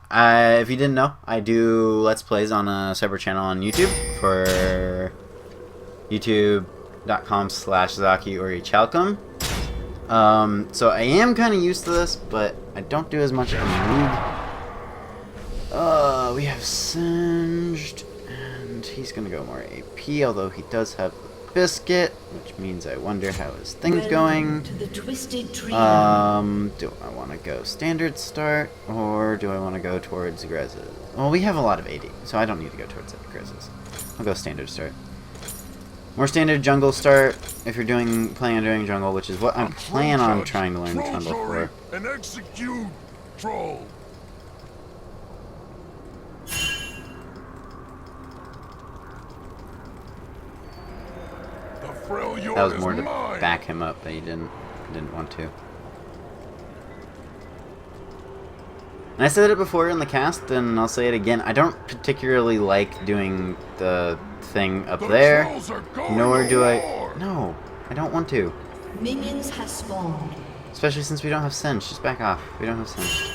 if you didn't know, I do Let's Plays on a separate channel on YouTube for youtube.com/ZakiOriChalcom. So I am kind of used to this, but I don't do as much on Moog. We have Singed, and he's going to go more AP, although he does have Biscuit, which means I wonder how his thing's going. To the twisted tree. Do I want to go standard start, or do I want to go towards Grezes? Well, we have a lot of AD, so I don't need to go towards Grezes. I'll go standard start. More standard jungle start if you're planning on doing jungle, which is what I'm planning on trying to learn Trundle for. And execute troll. That was more to back him up, but he didn't want to. And I said it before in the cast, and I'll say it again. I don't particularly like doing the thing up there, nor do I... No, I don't want to. Minions have spawned. Especially since we don't have Singed. Just back off. We don't have Singed.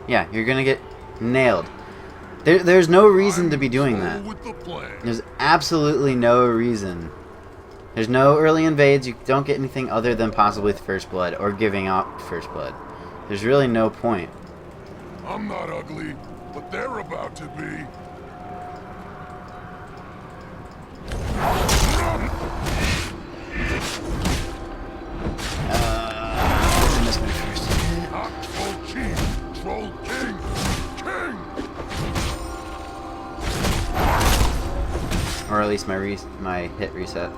Yeah, you're gonna get nailed. There's no reason to be doing that. There's absolutely no reason. There's no early invades. You don't get anything other than possibly the first blood or giving up first blood. There's really no point. I'm not ugly, but they're about to be. I missed my first hit. Not troll chief, troll king, king. Or at least my hit reset.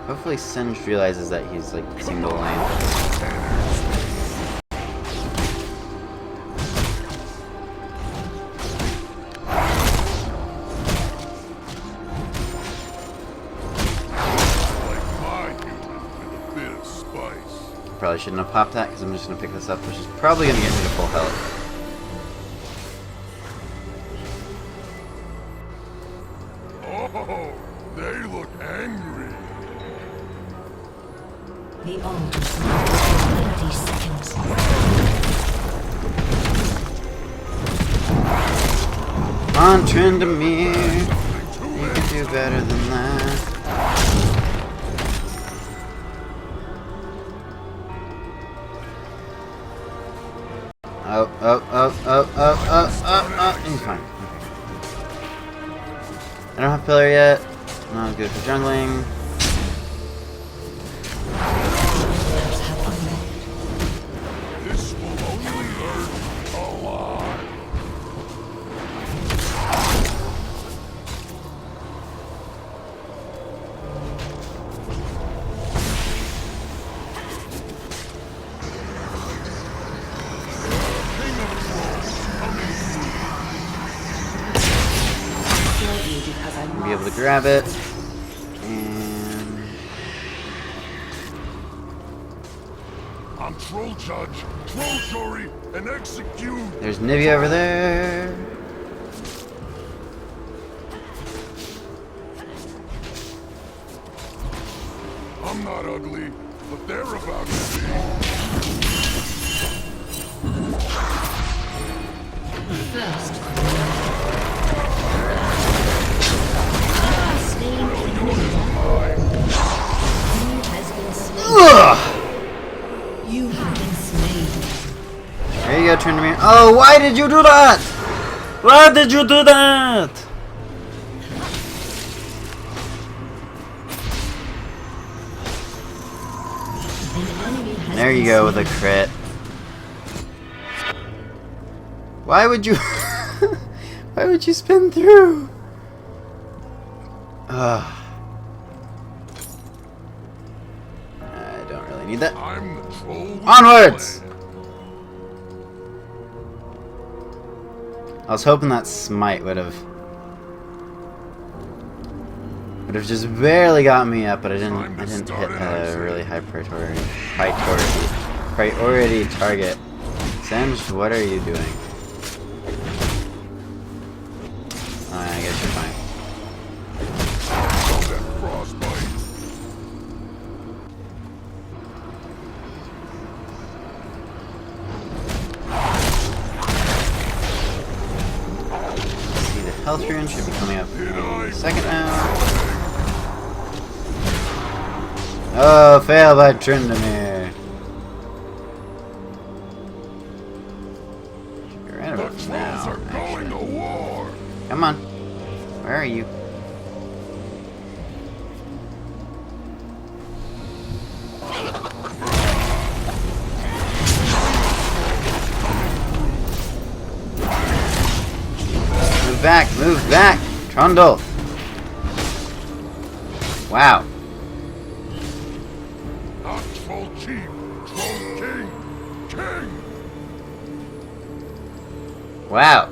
Hopefully Singed realizes that he's like single lane. Probably shouldn't have popped that because I'm just going to pick this up, which is probably going to get me to full health. Oh, they look angry. The ult is 30 seconds. On Tryndamere, you can do better than that. Oh. He's fine. I don't have pillar yet. Not good for jungling. This will only hurt a lot. Be able to grab it. And I'm troll judge, troll jury, and execute. there's Nivea over there. I'm not ugly, but they're about to be. First. You have been slain. There you go, Tryndamere. Oh, why did you do that? Why did you do that? There you go with a crit. Why would you... Why would you spin through? Ugh. I don't really need that. I'm the troll with Onwards! the plan. I was hoping that smite would have just barely got me up, but I didn't hit a really high priority target. Singed, what are you doing? health rune should be coming up in a second now. Oh, fail by Tryndamere. You're right The about trolls now, are going to actually. war. Come on. Where are you? Move back, Trundle. Wow. Not troll chief, troll king, king. Wow.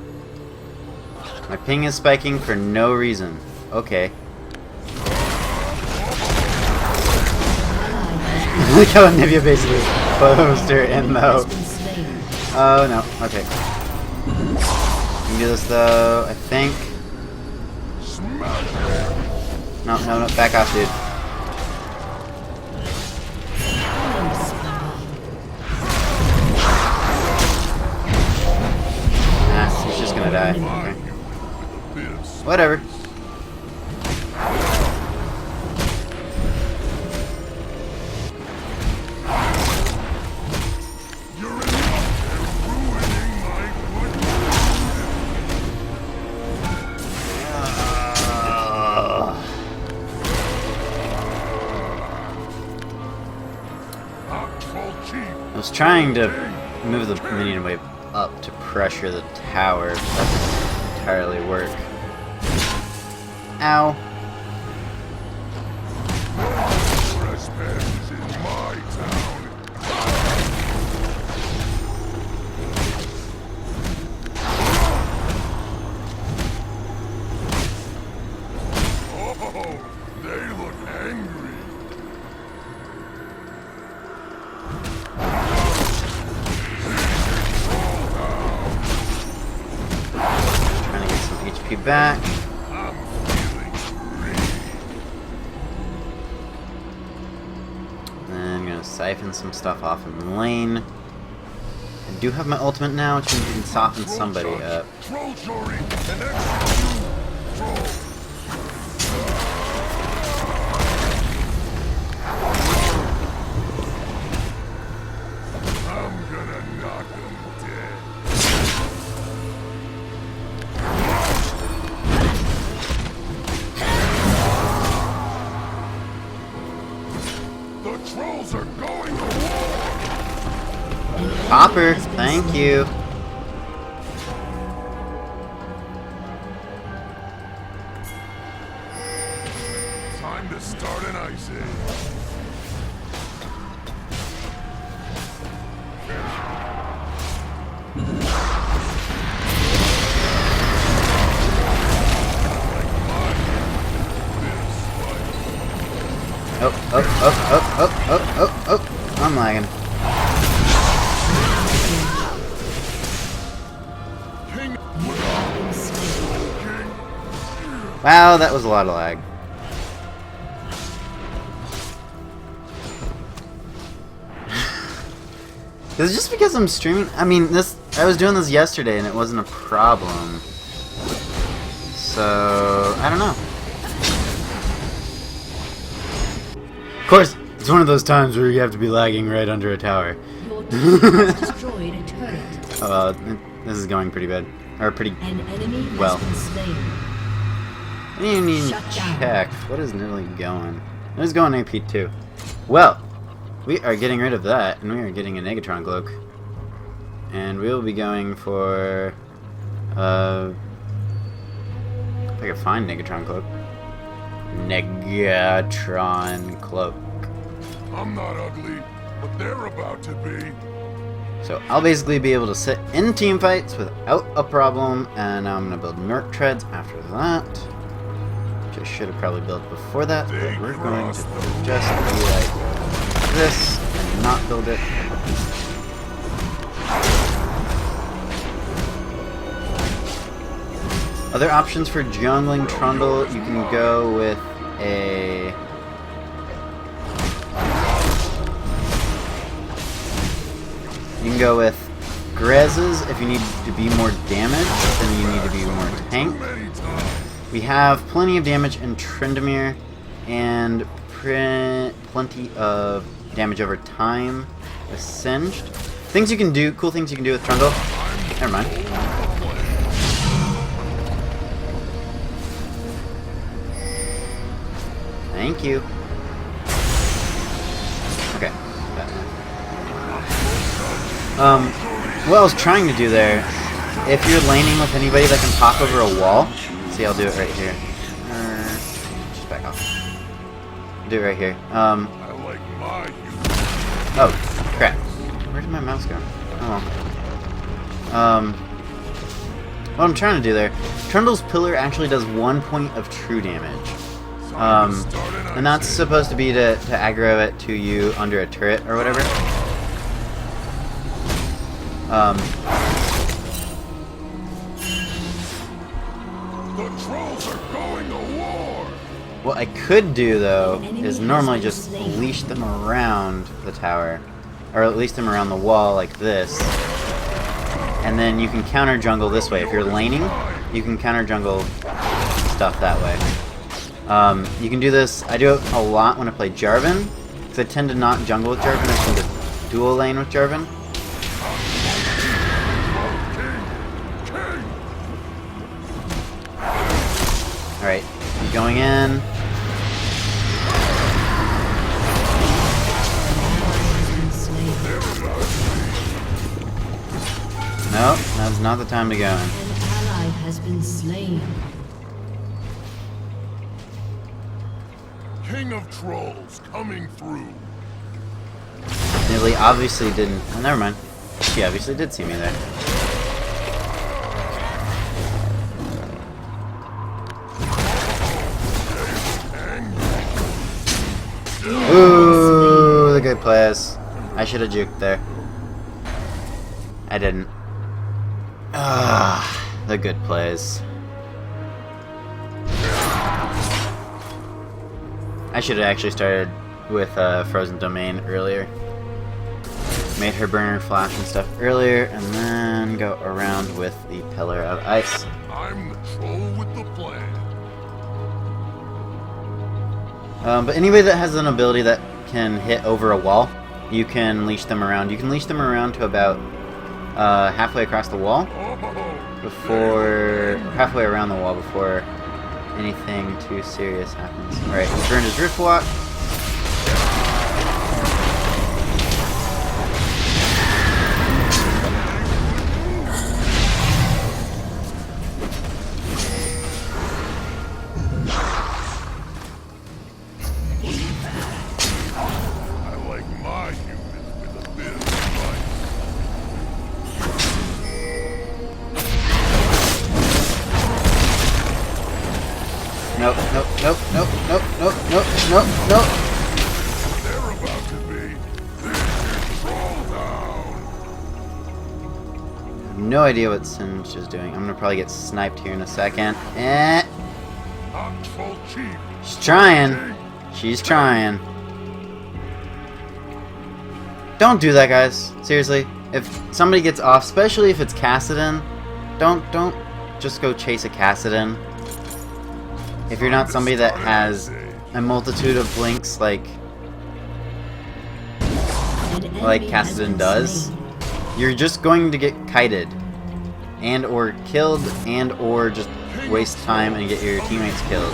My ping is spiking for no reason. Okay. Look how Nivea basically closed her in though. Oh no, okay. We can do this though, I think. No, back off, dude. Nah, he's just gonna die. Okay. Whatever. I was trying to move the minion wave up to pressure the tower, but that didn't entirely work. Ow. Trespass in my town. Oh, they look angry. Trying to get some HP back. I'm feeling free. Then I'm gonna siphon some stuff off in the lane. I do have my ultimate now, which means we can soften somebody up. Troll Jory and execute troll. I'm gonna knock him dead. The trolls are going to war. Popper, thank you. Time to start an ice age. Oh, I'm lagging. King, Wow, that was a lot of lag. Is it just because I'm streaming? I mean, I was doing this yesterday and it wasn't a problem. So, I don't know. Of course, it's one of those times where you have to be lagging right under a tower. Your team has destroyed a turret. Oh, this is going pretty bad. Or pretty An enemy has well. been slain. I didn't even Shut down. check. What is nearly going? It was going AP too. Well, we are getting rid of that, and we are getting a Negatron Cloak. And we'll be going for... if I could find Negatron Cloak. Negatron Cloak. I'm not ugly, but they're about to be. So I'll basically be able to sit in team fights without a problem, and I'm going to build Merc Treads after that. Which I should have probably built before that, but we're going to just be like this and not build it. Other options for jungling Trundle, you can go with a... You can go with Grezes if you need to be more damage, then you need to be more tank. We have plenty of damage in Tryndamere, and plenty of damage over time with Singed. Things you can do, cool things you can do with Trundle. Never mind. Thank you. Okay. What I was trying to do there, if you're laning with anybody that can pop over a wall, see, I'll do it right here. Just back off. Do it right here. I like my Oh, crap. Where did my mouse go? Oh. What I'm trying to do there, Trundle's Pillar actually does 1 point of true damage. And that's supposed to be to aggro it to you under a turret or whatever. The trolls are going to war. What I could do, though, is normally just leash them around the tower. Or at least them around the wall like this. And then you can counter jungle this way. If you're laning, you can counter jungle stuff that way. You can do this, I do it a lot when I play Jarvan, because I tend to not jungle with Jarvan, I tend to dual lane with Jarvan. Alright, he's going in. Nope, that's not the time to go in. An ally has been slain. King of trolls coming through. Nilly obviously didn't. Oh, never mind. She obviously did see me there. Ooh, the good plays. I should have juked there. I didn't. Ah, the good plays. I should have actually started with Frozen Domain earlier. Made her burn her flash and stuff earlier, and then go around with the Pillar of Ice. I'm the troll with the plan. But anybody that has an ability that can hit over a wall, you can leash them around. You can leash them around to about halfway across the wall, halfway around the wall before anything too serious happens. Alright, he burned his Riftwalk. I like my humans with a bit of spice. Nope, nope, nope, nope, nope, nope, nope, nope, nope. They're about to be. This is troll down. I have no idea what Singe is doing. I'm gonna probably get sniped here in a second. Eh. I'm troll chief. She's trying. She's trying. Don't do that, guys. Seriously. If somebody gets off, especially if it's Kassadin, don't just go chase a Kassadin. If you're not somebody that has a multitude of blinks like Kassadin does, you're just going to get kited and or killed and or just waste time and get your teammates killed.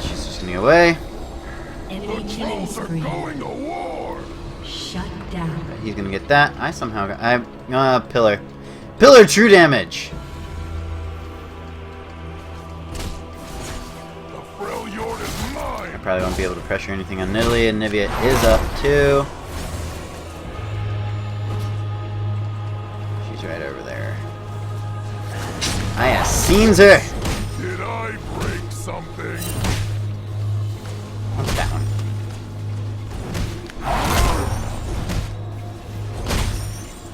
She's just gonna get away. Enemy killing Trolls are spree. going to war. Shut down. He's gonna get that. I somehow got Pillar. Pillar true damage! The Freljord is mine. I probably won't be able to pressure anything on Nidalee, and Nivea is up too. She's right over there. I have seen her! Did I break something? What's that one?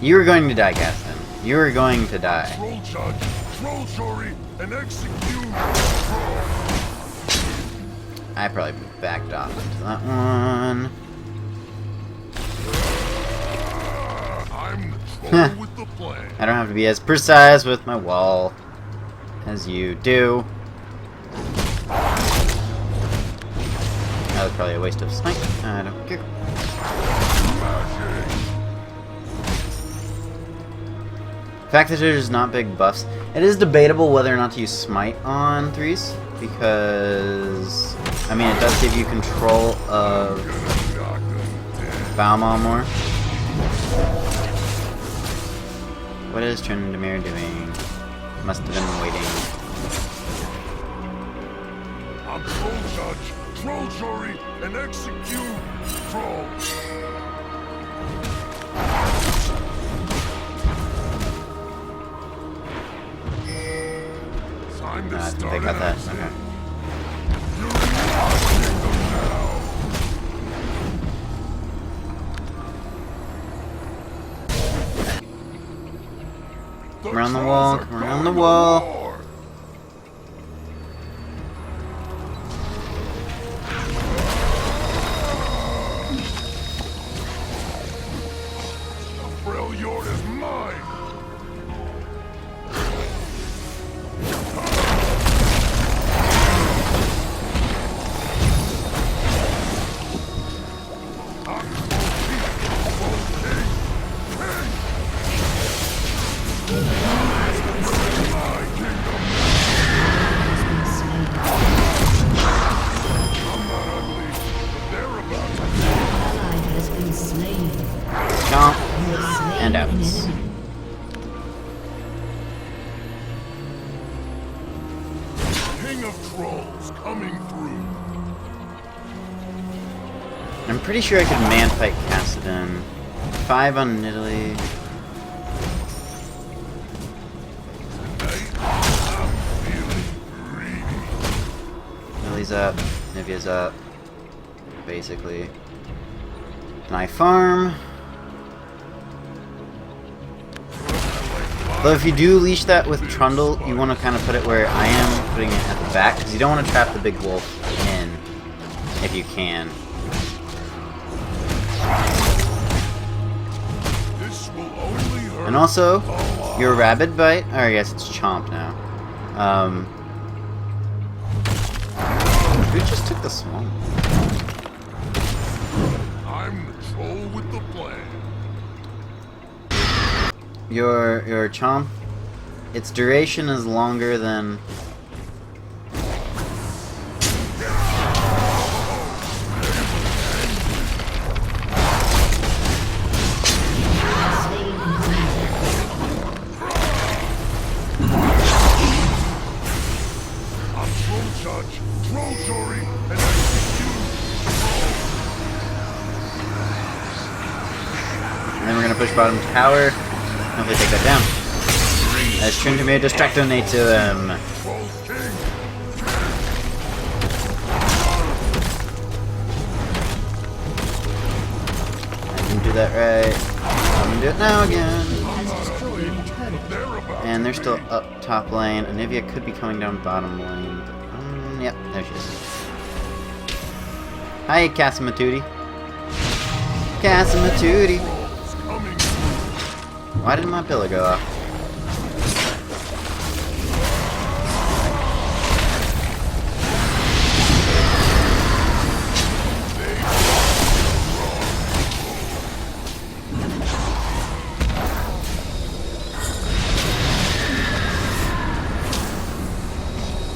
You are going to die, Gaston. You are going to die. Troll judge, troll jury, and execute troll. I probably backed off into that one. I'm the troll with the plan. I don't have to be as precise with my wall as you do. That was probably a waste of smite. I don't care. The fact that there's not big buffs. It is debatable whether or not to use smite on 3s, because I mean it does give you control of Balmaw more. What is Tryndamere doing? Must have been waiting. I'm troll judge, troll jury, and execute troll. Time to I think start they got that. acting. Okay. You're in my kingdom now. Around the trolls wall, are around the going to wall. war. The Freljord is mine. Ally has been slain. Chomp. You have slain And an outs. enemy. King of Trolls coming through. I'm pretty sure I could man fight Cassidon. 5 on Nidalee. I'm feeling greedy. Nidalee's up. Nivea's up. Basically. And I farm. Though if you do leash that with Trundle, you want to kind of put it where I am, putting it at the back, because you don't want to trap the big wolf in, if you can. This will only hurt. And also, your Rabid Bite, or I guess it's Chomp now. Who just took the small? I'm the troll with the plan. Your Chomp, its duration is longer than... Slain an enemy. I'm troll judge, troll jury, and execute. And then we're gonna push bottom tower. Hopefully take that down. As Tryndamere distractonate to them. Troll king. I didn't do that right. I'm gonna do it now again. Has destroyed a turret. They're about And they're to still be. up top lane. Anivia could be coming down bottom lane. Yep, there she is. Hi, Casamatootie. Casamatootie. Trolls coming through. Why did my pillar go off?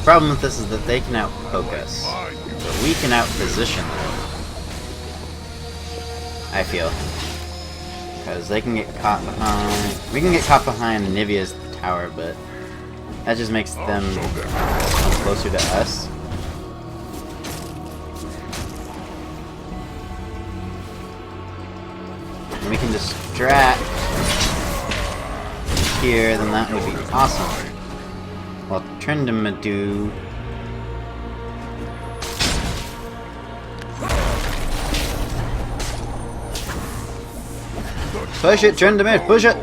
Problem with this is that they can outpoke us, but we can outposition them. I feel, because they can get caught behind. We can get caught behind Nivea's tower, but that just makes them come closer to us. And we can distract here, then that would be awesome. Well, Tryndamere. Push it, Tryndamere, push it!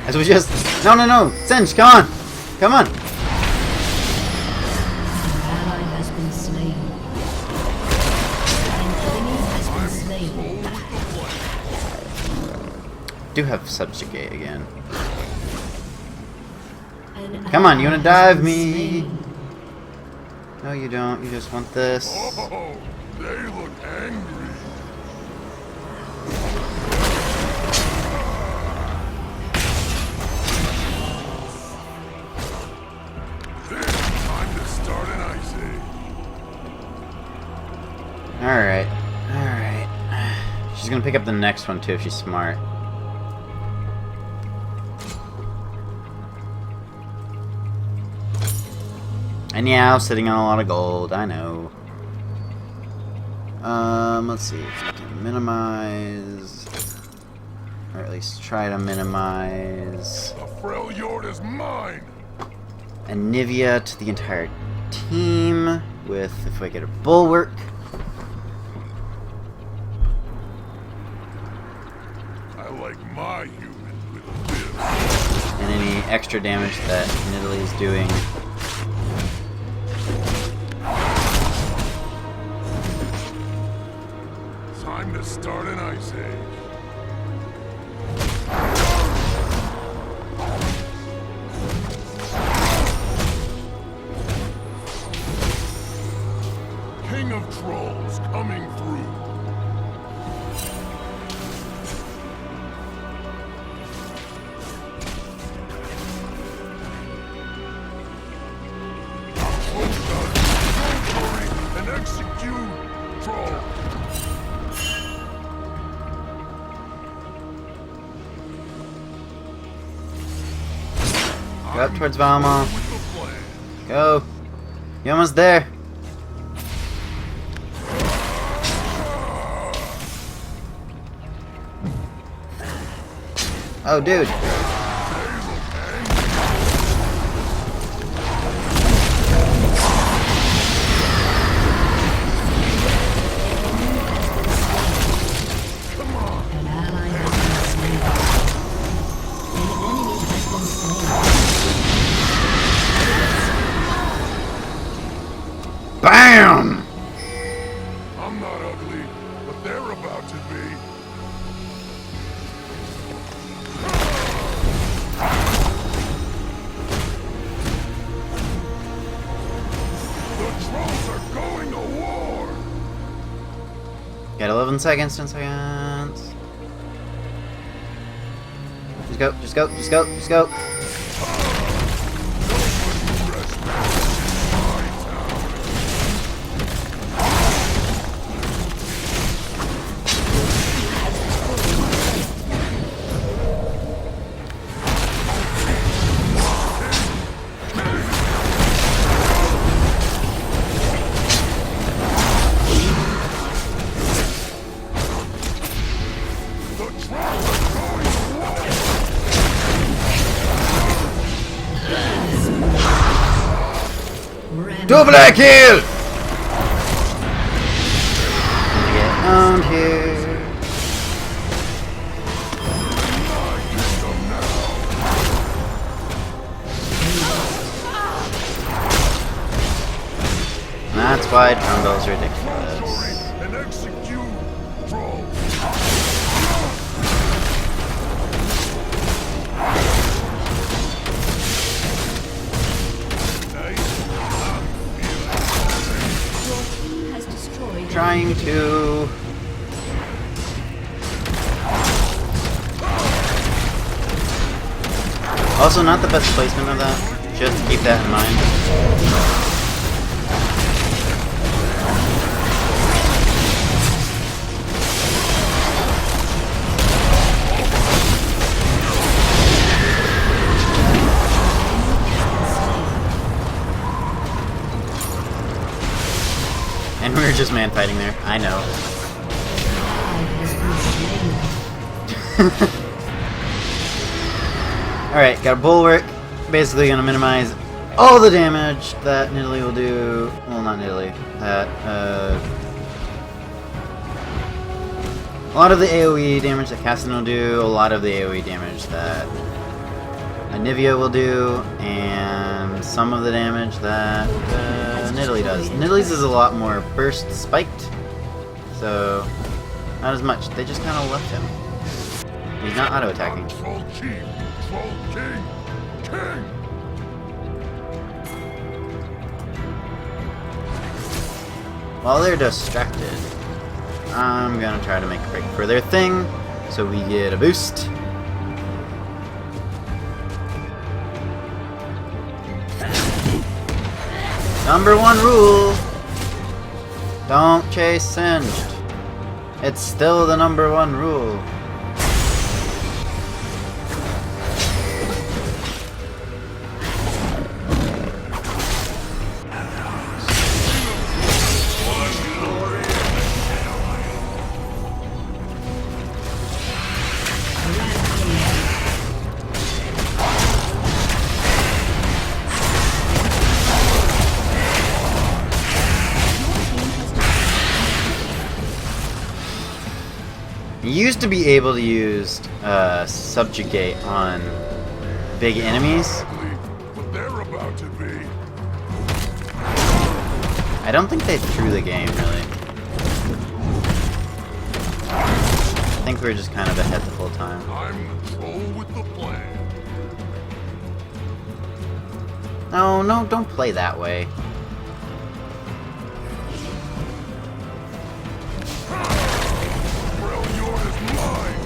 As we just... No! Singe, come on! Come on! An ally has been slain. Do have subjugate again. An Come on, you ally wanna has dive been me? slain. No, you don't. You just want this. Oh, they look angry. Time to start an ice age. Alright. Alright. She's gonna pick up the next one too if she's smart. And yeah, I was sitting on a lot of gold, I know. Let's see if we can minimize. Or at least try to minimize The Freljord is mine. Anivia to the entire team with, if I get a bulwark. I like my human with a bib. And any extra damage that Nidalee is doing. Time to start an ice age. King of Trolls coming through. And execute Troll. Go up towards Valma. With the plan. Go. You're almost there. Oh, dude. An ally has been slain. An enemy has been slain. BAM! I'm not ugly, but they're about to be. The trolls are going to war. Got 11 seconds, 10 seconds. Just go, just go, just go, just go. The trolls are going to war. Double kill! Gonna get owned here. And that's why Drumble's ridiculous. And execute Troll. Your team has destroyed. Trying to. Also, not the best placement of that. Just keep that in mind. And we were just man fighting there. I know. Alright, got a bulwark. Basically gonna minimize all the damage that Nidalee will do. Well, not Nidalee. That, a lot of the AoE damage that Cassidy will do, a lot of the AoE damage that Anivia will do, and some of the damage that Nidalee does. Nidalee's is a lot more burst spiked, so Not as much. They just kind of left him. He's not auto-attacking. Troll Chief, Troll King, King! While they're distracted, I'm gonna try to make a break for their thing, so we get a boost. Number one rule: don't chase Singed. It's still the number one rule. You used to be able to use subjugate on big enemies. But they're about to be. I don't think they threw the game really. I think we were just kind of ahead the whole time. I'm the troll with the plan. No, don't play that way. Freljord is mine.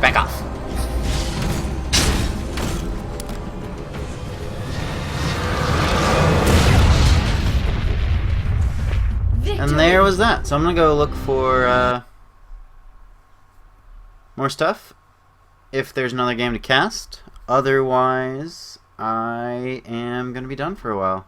Back off. And there was that. So I'm gonna go look for more stuff if there's another game to cast. Otherwise, I am gonna be done for a while.